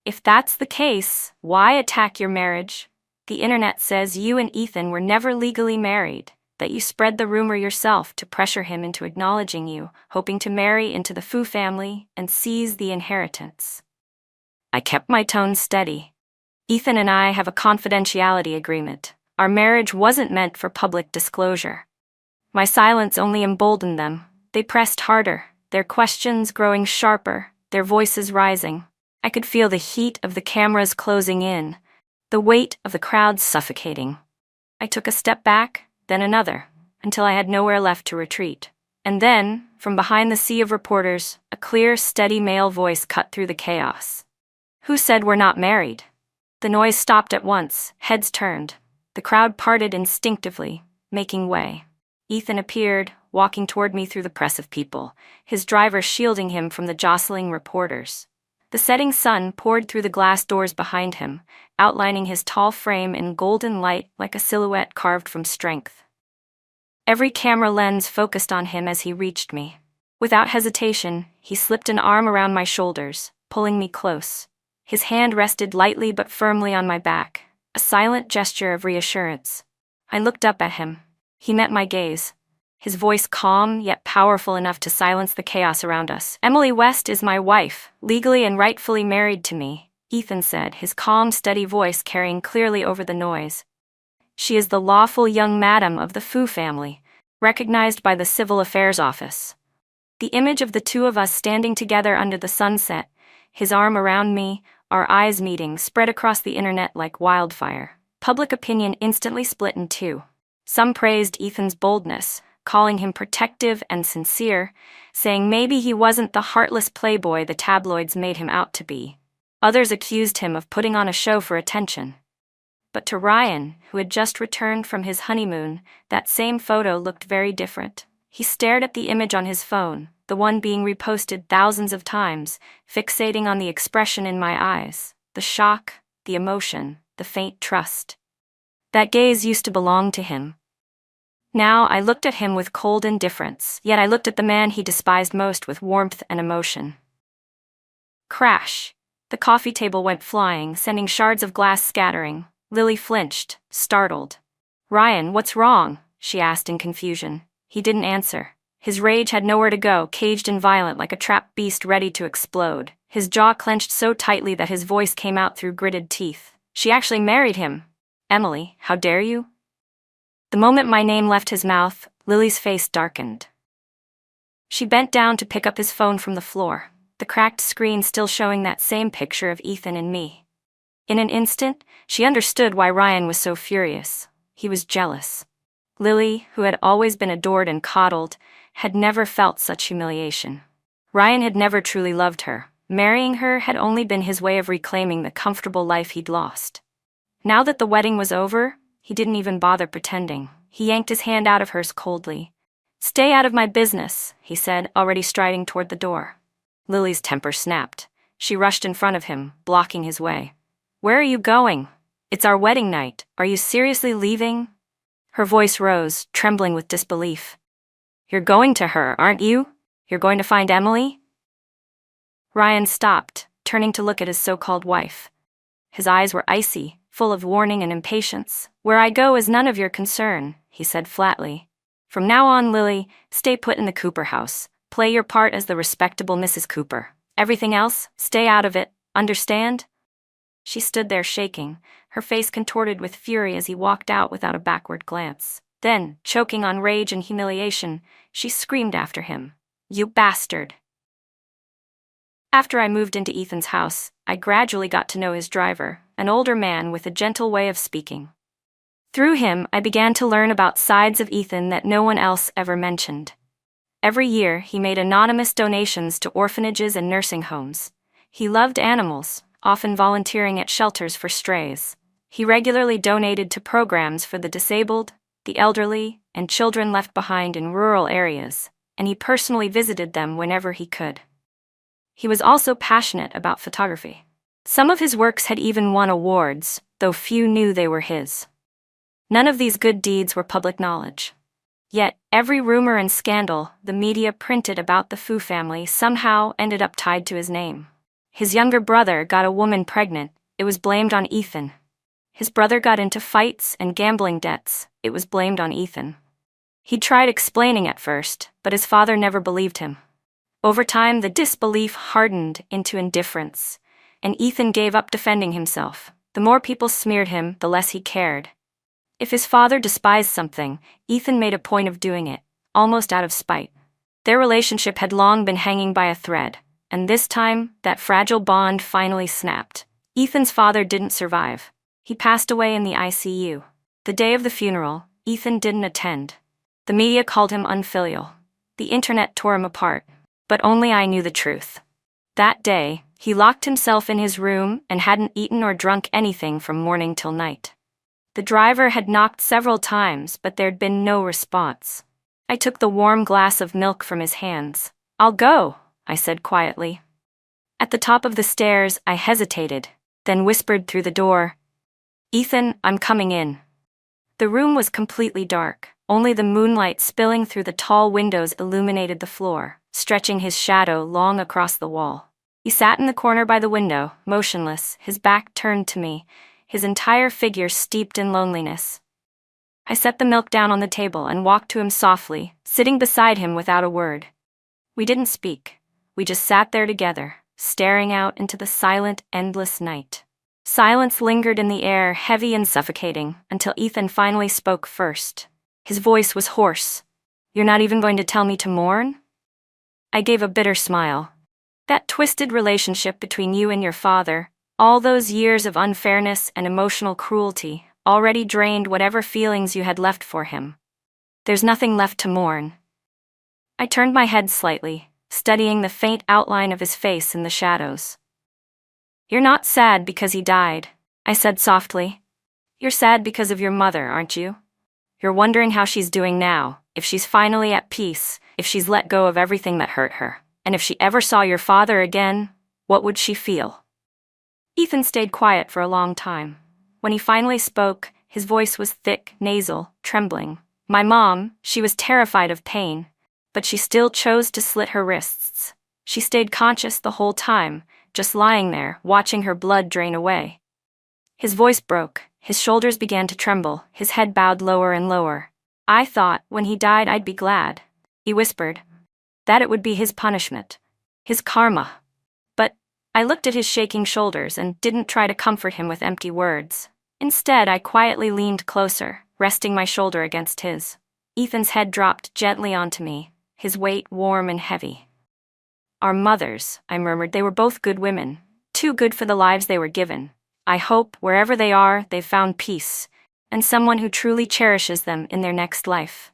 "If that's the case, why attack your marriage? The internet says you and Ethan were never legally married, that you spread the rumor yourself to pressure him into acknowledging you, hoping to marry into the Fu family and seize the inheritance." I kept my tone steady. "Ethan and I have a confidentiality agreement. Our marriage wasn't meant for public disclosure." My silence only emboldened them. They pressed harder, their questions growing sharper, their voices rising. I could feel the heat of the cameras closing in, the weight of the crowd suffocating. I took a step back, then another, until I had nowhere left to retreat. And then, from behind the sea of reporters, a clear, steady male voice cut through the chaos. "Who said we're not married?" The noise stopped at once, heads turned. The crowd parted instinctively, making way. Ethan appeared, walking toward me through the press of people, his driver shielding him from the jostling reporters. The setting sun poured through the glass doors behind him, outlining his tall frame in golden light like a silhouette carved from strength. Every camera lens focused on him as he reached me. Without hesitation, he slipped an arm around my shoulders, pulling me close. His hand rested lightly but firmly on my back, a silent gesture of reassurance. I looked up at him. He met my gaze, his voice calm yet powerful enough to silence the chaos around us. "Emily West is my wife, legally and rightfully married to me," Ethan said, his calm, steady voice carrying clearly over the noise. "She is the lawful young madam of the Fu family, recognized by the Civil Affairs Office." The image of the two of us standing together under the sunset, his arm around me, our eyes meeting spread across the internet like wildfire. Public opinion instantly split in two. Some praised Ethan's boldness, calling him protective and sincere, saying maybe he wasn't the heartless playboy the tabloids made him out to be. Others accused him of putting on a show for attention. But to Ryan, who had just returned from his honeymoon, that same photo looked very different. He stared at the image on his phone, the one being reposted thousands of times, fixating on the expression in my eyes, the shock, the emotion, the faint trust. That gaze used to belong to him. Now I looked at him with cold indifference, yet I looked at the man he despised most with warmth and emotion. Crash! The coffee table went flying, sending shards of glass scattering. Lily flinched, startled. "Ryan, what's wrong?" she asked in confusion. He didn't answer. His rage had nowhere to go, caged and violent like a trapped beast ready to explode. His jaw clenched so tightly that his voice came out through gritted teeth. "She actually married him. Emily, how dare you?" The moment my name left his mouth, Lily's face darkened. She bent down to pick up his phone from the floor, the cracked screen still showing that same picture of Ethan and me. In an instant, she understood why Ryan was so furious. He was jealous. Lily, who had always been adored and coddled, had never felt such humiliation. Ryan had never truly loved her. Marrying her had only been his way of reclaiming the comfortable life he'd lost. Now that the wedding was over, he didn't even bother pretending. He yanked his hand out of hers coldly. "Stay out of my business," he said, already striding toward the door. Lily's temper snapped. She rushed in front of him, blocking his way. "Where are you going? It's our wedding night. Are you seriously leaving?" Her voice rose, trembling with disbelief. "You're going to her, aren't you? You're going to find Emily?" Ryan stopped, turning to look at his so-called wife. His eyes were icy, full of warning and impatience. "Where I go is none of your concern," he said flatly. "From now on, Lily, stay put in the Cooper house. Play your part as the respectable Mrs. Cooper. Everything else, stay out of it, understand?" She stood there shaking, her face contorted with fury as he walked out without a backward glance. Then, choking on rage and humiliation, she screamed after him, "You bastard!" After I moved into Ethan's house, I gradually got to know his driver, an older man with a gentle way of speaking. Through him, I began to learn about sides of Ethan that no one else ever mentioned. Every year, he made anonymous donations to orphanages and nursing homes. He loved animals, often volunteering at shelters for strays. He regularly donated to programs for the disabled, the elderly, and children left behind in rural areas, and he personally visited them whenever he could. He was also passionate about photography. Some of his works had even won awards, though few knew they were his. None of these good deeds were public knowledge. Yet, every rumor and scandal the media printed about the Fu family somehow ended up tied to his name. His younger brother got a woman pregnant, it was blamed on Ethan. His brother got into fights and gambling debts, it was blamed on Ethan. He tried explaining at first, but his father never believed him. Over time, the disbelief hardened into indifference, and Ethan gave up defending himself. The more people smeared him, the less he cared. If his father despised something, Ethan made a point of doing it, almost out of spite. Their relationship had long been hanging by a thread, and this time, that fragile bond finally snapped. Ethan's father didn't survive. He passed away in the ICU. The day of the funeral, Ethan didn't attend. The media called him unfilial. The internet tore him apart. But only I knew the truth. That day, he locked himself in his room and hadn't eaten or drunk anything from morning till night. The driver had knocked several times, but there'd been no response. I took the warm glass of milk from his hands. "I'll go," I said quietly. At the top of the stairs, I hesitated, then whispered through the door, "Ethan, I'm coming in." The room was completely dark. Only the moonlight spilling through the tall windows illuminated the floor, stretching his shadow long across the wall. He sat in the corner by the window, motionless, his back turned to me, his entire figure steeped in loneliness. I set the milk down on the table and walked to him softly, sitting beside him without a word. We didn't speak. We just sat there together, staring out into the silent, endless night. Silence lingered in the air, heavy and suffocating, until Ethan finally spoke first. His voice was hoarse. "You're not even going to tell me to mourn?" I gave a bitter smile. "That twisted relationship between you and your father, All those years of unfairness and emotional cruelty already drained whatever feelings you had left for him. There's nothing left to mourn. I turned my head slightly, studying the faint outline of his face in the shadows. You're not sad because he died, I said softly. You're sad because of your mother, aren't you? You're wondering how she's doing now, if she's finally at peace, if she's let go of everything that hurt her, and if she ever saw your father again, what would she feel? Ethan stayed quiet for a long time. When he finally spoke, his voice was thick, nasal, trembling. My mom, she was terrified of pain, but she still chose to slit her wrists. She stayed conscious the whole time, just lying there, watching her blood drain away. His voice broke, his shoulders began to tremble, his head bowed lower and lower. I thought, when he died I'd be glad, he whispered, that it would be his punishment, his karma. But I looked at his shaking shoulders and didn't try to comfort him with empty words. Instead, I quietly leaned closer, resting my shoulder against his. Ethan's head dropped gently onto me, his weight warm and heavy. Our mothers, I murmured, they were both good women, too good for the lives they were given. I hope, wherever they are, they've found peace, and someone who truly cherishes them in their next life.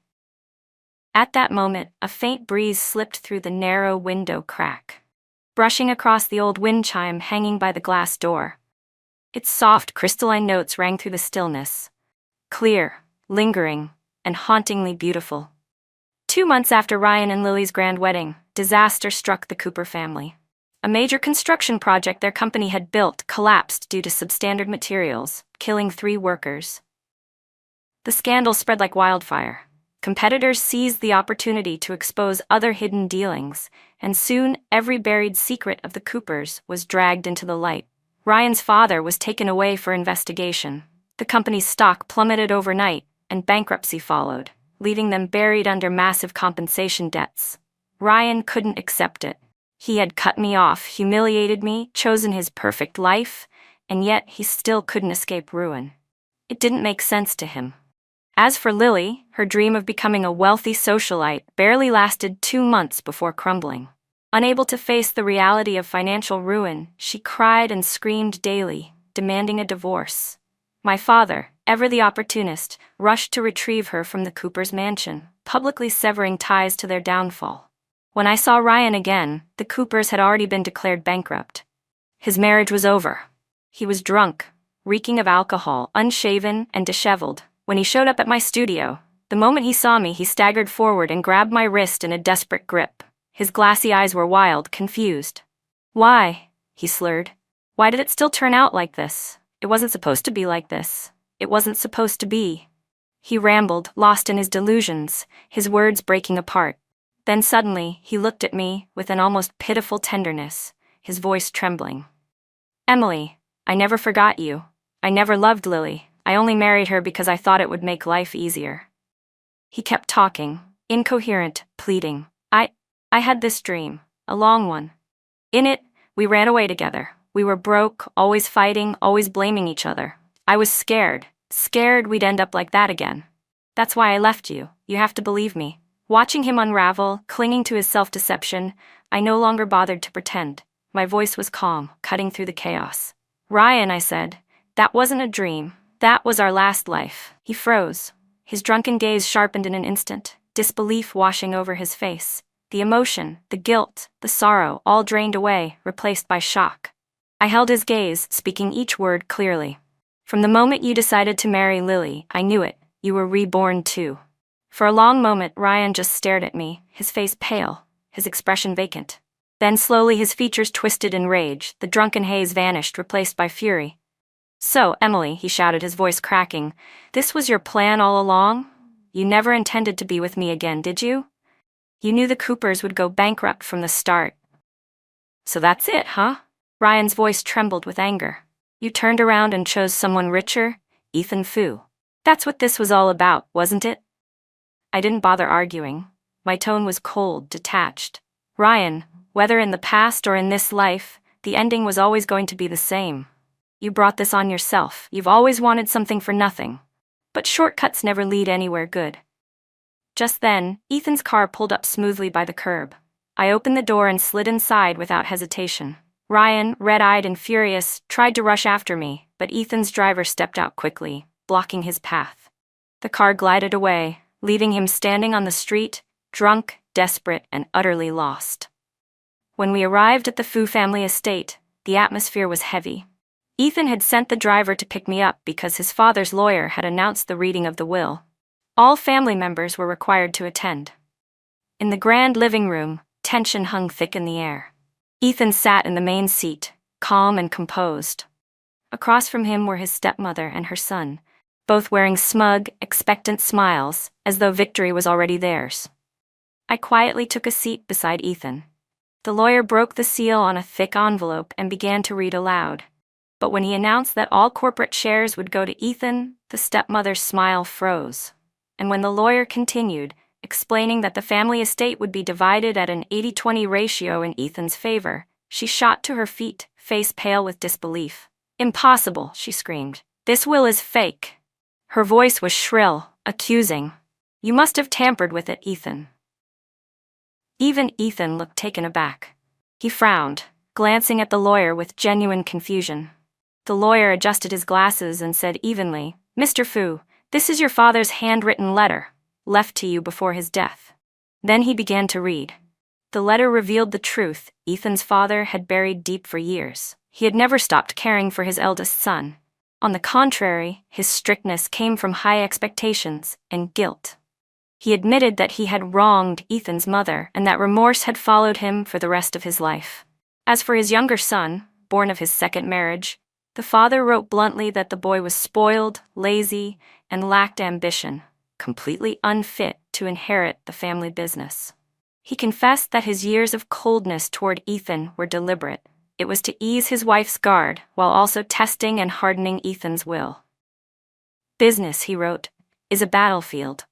At that moment, a faint breeze slipped through the narrow window crack, brushing across the old wind chime hanging by the glass door. Its soft, crystalline notes rang through the stillness, clear, lingering, and hauntingly beautiful. 2 months after Ryan and Lily's grand wedding, disaster struck the Cooper family. A major construction project their company had built collapsed due to substandard materials, killing 3 workers. The scandal spread like wildfire. Competitors seized the opportunity to expose other hidden dealings, and soon every buried secret of the Coopers was dragged into the light. Ryan's father was taken away for investigation. The company's stock plummeted overnight, and bankruptcy followed, leaving them buried under massive compensation debts. Ryan couldn't accept it. He had cut me off, humiliated me, chosen his perfect life, and yet he still couldn't escape ruin. It didn't make sense to him. As for Lily, her dream of becoming a wealthy socialite barely lasted 2 months before crumbling. Unable to face the reality of financial ruin, she cried and screamed daily, demanding a divorce. My father, ever the opportunist, rushed to retrieve her from the Coopers' mansion, publicly severing ties to their downfall. When I saw Ryan again, the Coopers had already been declared bankrupt. His marriage was over. He was drunk, reeking of alcohol, unshaven and disheveled. When he showed up at my studio, the moment he saw me, he staggered forward and grabbed my wrist in a desperate grip. His glassy eyes were wild, confused. Why? He slurred. Why did it still turn out like this? It wasn't supposed to be like this. It wasn't supposed to be. He rambled, lost in his delusions, his words breaking apart. Then suddenly, he looked at me with an almost pitiful tenderness, his voice trembling. Emily, I never forgot you. I never loved Lily. I only married her because I thought it would make life easier. He kept talking, incoherent, pleading. I had this dream, a long one. In it, we ran away together. We were broke, always fighting, always blaming each other. I was scared we'd end up like that again. That's why I left you. You have to believe me. Watching him unravel, clinging to his self-deception, I no longer bothered to pretend. My voice was calm, cutting through the chaos. Ryan, I said, that wasn't a dream. That was our last life. He froze. His drunken gaze sharpened in an instant, disbelief washing over his face. The emotion, the guilt, the sorrow, all drained away, replaced by shock. I held his gaze, speaking each word clearly. From the moment you decided to marry Lily, I knew it. You were reborn too. For a long moment, Ryan just stared at me, his face pale, his expression vacant. Then slowly his features twisted in rage, the drunken haze vanished, replaced by fury. So, Emily, he shouted, his voice cracking, this was your plan all along? You never intended to be with me again, did you? You knew the Coopers would go bankrupt from the start. So that's it, huh? Ryan's voice trembled with anger. You turned around and chose someone richer? Ethan Fu. That's what this was all about, wasn't it? I didn't bother arguing. My tone was cold, detached. Ryan, whether in the past or in this life, the ending was always going to be the same. You brought this on yourself. You've always wanted something for nothing. But shortcuts never lead anywhere good. Just then, Ethan's car pulled up smoothly by the curb. I opened the door and slid inside without hesitation. Ryan, red-eyed and furious, tried to rush after me, but Ethan's driver stepped out quickly, blocking his path. The car glided away, leaving him standing on the street, drunk, desperate, and utterly lost. When we arrived at the Fu family estate, the atmosphere was heavy. Ethan had sent the driver to pick me up because his father's lawyer had announced the reading of the will. All family members were required to attend. In the grand living room, tension hung thick in the air. Ethan sat in the main seat, calm and composed. Across from him were his stepmother and her son, both wearing smug, expectant smiles, as though victory was already theirs. I quietly took a seat beside Ethan. The lawyer broke the seal on a thick envelope and began to read aloud. But when he announced that all corporate shares would go to Ethan, the stepmother's smile froze. And when the lawyer continued, explaining that the family estate would be divided at an 80-20 ratio in Ethan's favor, she shot to her feet, face pale with disbelief. "Impossible," she screamed. "This will is fake." Her voice was shrill, accusing. "You must have tampered with it, Ethan." Even Ethan looked taken aback. He frowned, glancing at the lawyer with genuine confusion. The lawyer adjusted his glasses and said evenly, "Mr. Fu, this is your father's handwritten letter, left to you before his death." Then he began to read. The letter revealed the truth Ethan's father had buried deep for years. He had never stopped caring for his eldest son. On the contrary, his strictness came from high expectations and guilt. He admitted that he had wronged Ethan's mother and that remorse had followed him for the rest of his life. As for his younger son, born of his second marriage, the father wrote bluntly that the boy was spoiled, lazy, and lacked ambition, completely unfit to inherit the family business. He confessed that his years of coldness toward Ethan were deliberate. It was to ease his wife's guard while also testing and hardening Ethan's will. "Business," he wrote, "is a battlefield.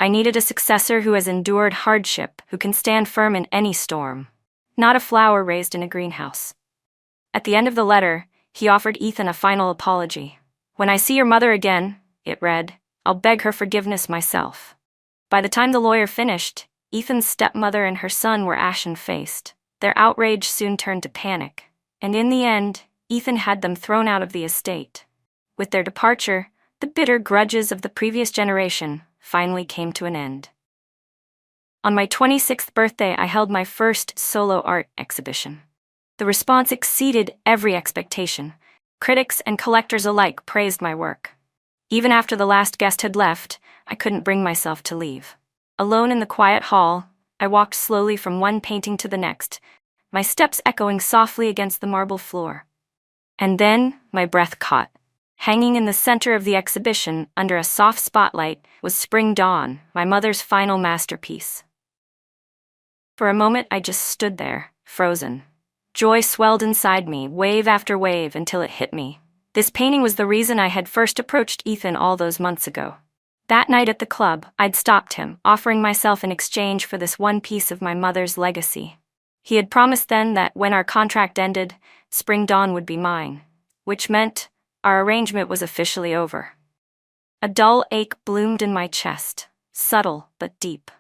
I needed a successor who has endured hardship, who can stand firm in any storm. Not a flower raised in a greenhouse." At the end of the letter, he offered Ethan a final apology. "When I see your mother again," it read, "I'll beg her forgiveness myself." By the time the lawyer finished, Ethan's stepmother and her son were ashen-faced. Their outrage soon turned to panic, and in the end, Ethan had them thrown out of the estate. With their departure, the bitter grudges of the previous generation finally came to an end. On my 26th birthday, I held my first solo art exhibition. The response exceeded every expectation. Critics and collectors alike praised my work. Even after the last guest had left, I couldn't bring myself to leave. Alone in the quiet hall, I walked slowly from one painting to the next, my steps echoing softly against the marble floor. And then, my breath caught. Hanging in the center of the exhibition, under a soft spotlight, was Spring Dawn, my mother's final masterpiece. For a moment, I just stood there, frozen. Joy swelled inside me, wave after wave, until it hit me. This painting was the reason I had first approached Ethan all those months ago. That night at the club, I'd stopped him, offering myself in exchange for this one piece of my mother's legacy. He had promised then that when our contract ended, Spring Dawn would be mine, which meant our arrangement was officially over. A dull ache bloomed in my chest, subtle but deep.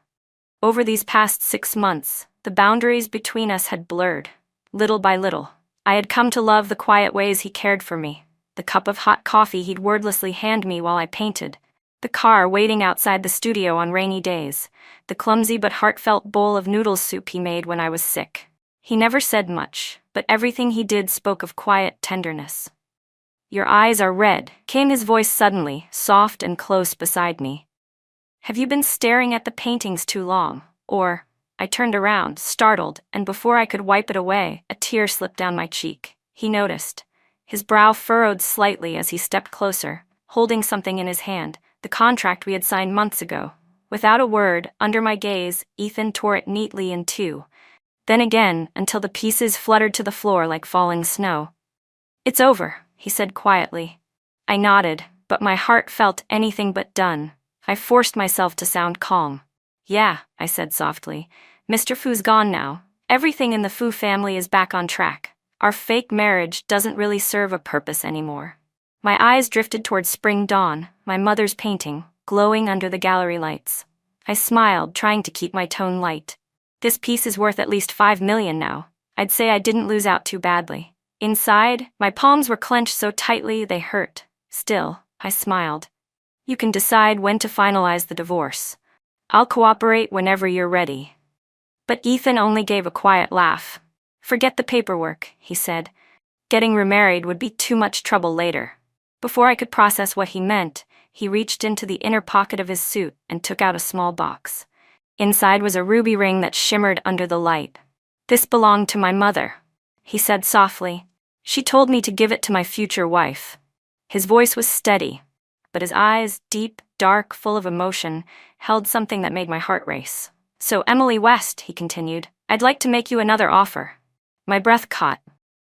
Over these past 6 months, the boundaries between us had blurred. Little by little, I had come to love the quiet ways he cared for me, the cup of hot coffee he'd wordlessly hand me while I painted, the car waiting outside the studio on rainy days, the clumsy but heartfelt bowl of noodle soup he made when I was sick. He never said much, but everything he did spoke of quiet tenderness. "Your eyes are red," came his voice suddenly, soft and close beside me. "Have you been staring at the paintings too long?" Or, I turned around, startled, and before I could wipe it away, a tear slipped down my cheek. He noticed. His brow furrowed slightly as he stepped closer, holding something in his hand, the contract we had signed months ago. Without a word, under my gaze, Ethan tore it neatly in two. Then again, until the pieces fluttered to the floor like falling snow. "It's over," he said quietly. I nodded, but my heart felt anything but done. I forced myself to sound calm. "Yeah," I said softly. "Mr. Fu's gone now. Everything in the Fu family is back on track. Our fake marriage doesn't really serve a purpose anymore." My eyes drifted toward Spring Dawn, my mother's painting, glowing under the gallery lights. I smiled, trying to keep my tone light. "This piece is worth at least $5 million now. I'd say I didn't lose out too badly. Inside, my palms were clenched so tightly they hurt. Still, I smiled. You can decide when to finalize the divorce. I'll cooperate whenever you're ready. But Ethan only gave a quiet laugh. Forget the paperwork, he said. Getting remarried would be too much trouble later. Before I could process what he meant, he reached into the inner pocket of his suit and took out a small box. Inside was a ruby ring that shimmered under the light. This belonged to my mother, he said softly. She told me to give it to my future wife. His voice was steady, but his eyes, deep, dark, full of emotion, held something that made my heart race. So Emily West, he continued, I'd like to make you another offer. My breath caught.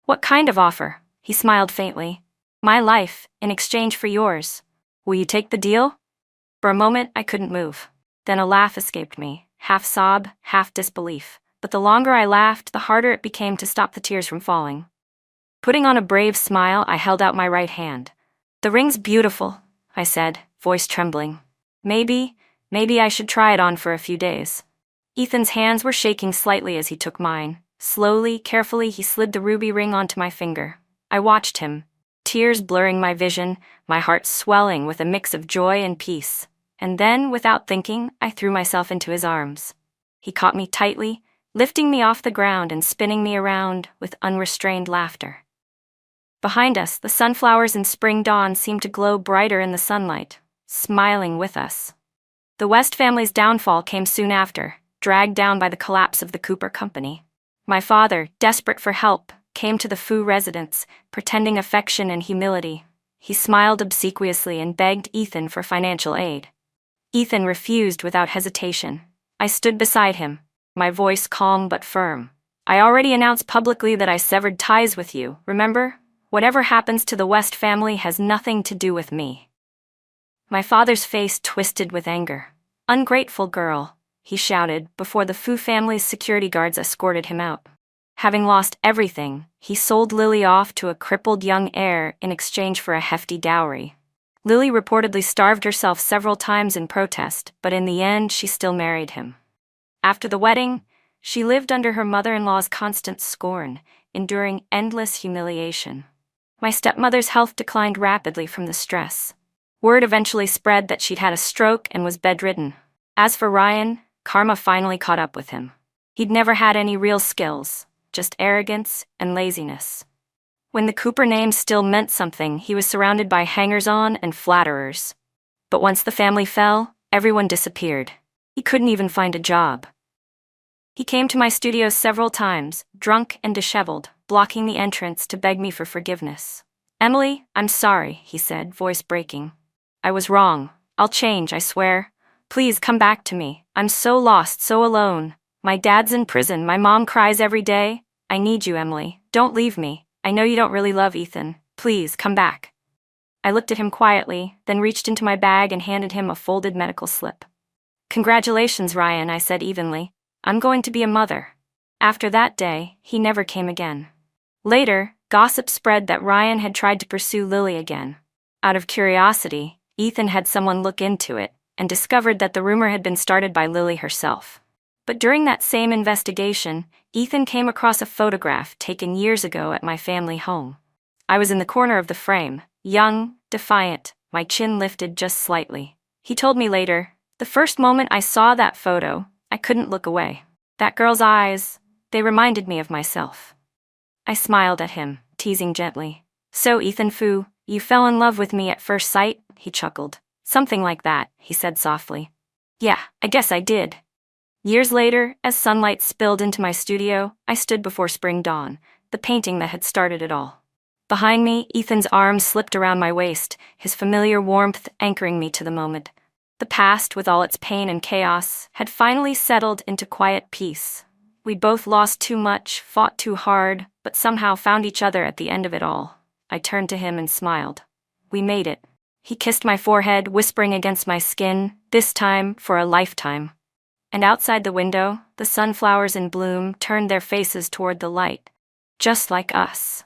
What kind of offer? He smiled faintly. My life, in exchange for yours. Will you take the deal? For a moment, I couldn't move. Then a laugh escaped me, half sob, half disbelief. But the longer I laughed, the harder it became to stop the tears from falling. Putting on a brave smile, I held out my right hand. The ring's beautiful, I said, voice trembling. Maybe I should try it on for a few days. Ethan's hands were shaking slightly as he took mine. Slowly, carefully, he slid the ruby ring onto my finger. I watched him, tears blurring my vision, my heart swelling with a mix of joy and peace. And then, without thinking, I threw myself into his arms. He caught me tightly, lifting me off the ground and spinning me around with unrestrained laughter. Behind us, the sunflowers in spring dawn seemed to glow brighter in the sunlight, smiling with us. The West family's downfall came soon after, dragged down by the collapse of the Cooper Company. My father, desperate for help, came to the Fu residence, pretending affection and humility. He smiled obsequiously and begged Ethan for financial aid. Ethan refused without hesitation. I stood beside him, my voice calm but firm. I already announced publicly that I severed ties with you, remember? Whatever happens to the West family has nothing to do with me. My father's face twisted with anger. Ungrateful girl, he shouted before the Fu family's security guards escorted him out. Having lost everything, he sold Lily off to a crippled young heir in exchange for a hefty dowry. Lily reportedly starved herself several times in protest, but in the end she still married him. After the wedding, she lived under her mother-in-law's constant scorn, enduring endless humiliation. My stepmother's health declined rapidly from the stress. Word eventually spread that she'd had a stroke and was bedridden. As for Ryan, karma finally caught up with him. He'd never had any real skills, just arrogance and laziness. When the Cooper name still meant something, he was surrounded by hangers-on and flatterers. But once the family fell, everyone disappeared. He couldn't even find a job. He came to my studio several times, drunk and disheveled, blocking the entrance to beg me for forgiveness. Emily, I'm sorry, he said, voice breaking. I was wrong. I'll change, I swear. Please come back to me. I'm so lost, so alone. My dad's in prison, my mom cries every day. I need you, Emily. Don't leave me. I know you don't really love Ethan. Please, come back. I looked at him quietly, then reached into my bag and handed him a folded medical slip. Congratulations, Ryan, I said evenly. I'm going to be a mother. After that day, he never came again. Later, gossip spread that Ryan had tried to pursue Lily again. Out of curiosity, Ethan had someone look into it and discovered that the rumor had been started by Lily herself. But during that same investigation, Ethan came across a photograph taken years ago at my family home. I was in the corner of the frame, young, defiant, my chin lifted just slightly. He told me later, the first moment I saw that photo, I couldn't look away. That girl's eyes, they reminded me of myself. I smiled at him, teasing gently. So, Ethan Fu, you fell in love with me at first sight? He chuckled. Something like that, he said softly. Yeah, I guess I did. Years later, as sunlight spilled into my studio, I stood before Spring Dawn, the painting that had started it all. Behind me, Ethan's arms slipped around my waist, his familiar warmth anchoring me to the moment. The past, with all its pain and chaos, had finally settled into quiet peace. We'd both lost too much, fought too hard, but somehow found each other at the end of it all. I turned to him and smiled. We made it. He kissed my forehead, whispering against my skin, this time for a lifetime. And outside the window, the sunflowers in bloom turned their faces toward the light, just like us.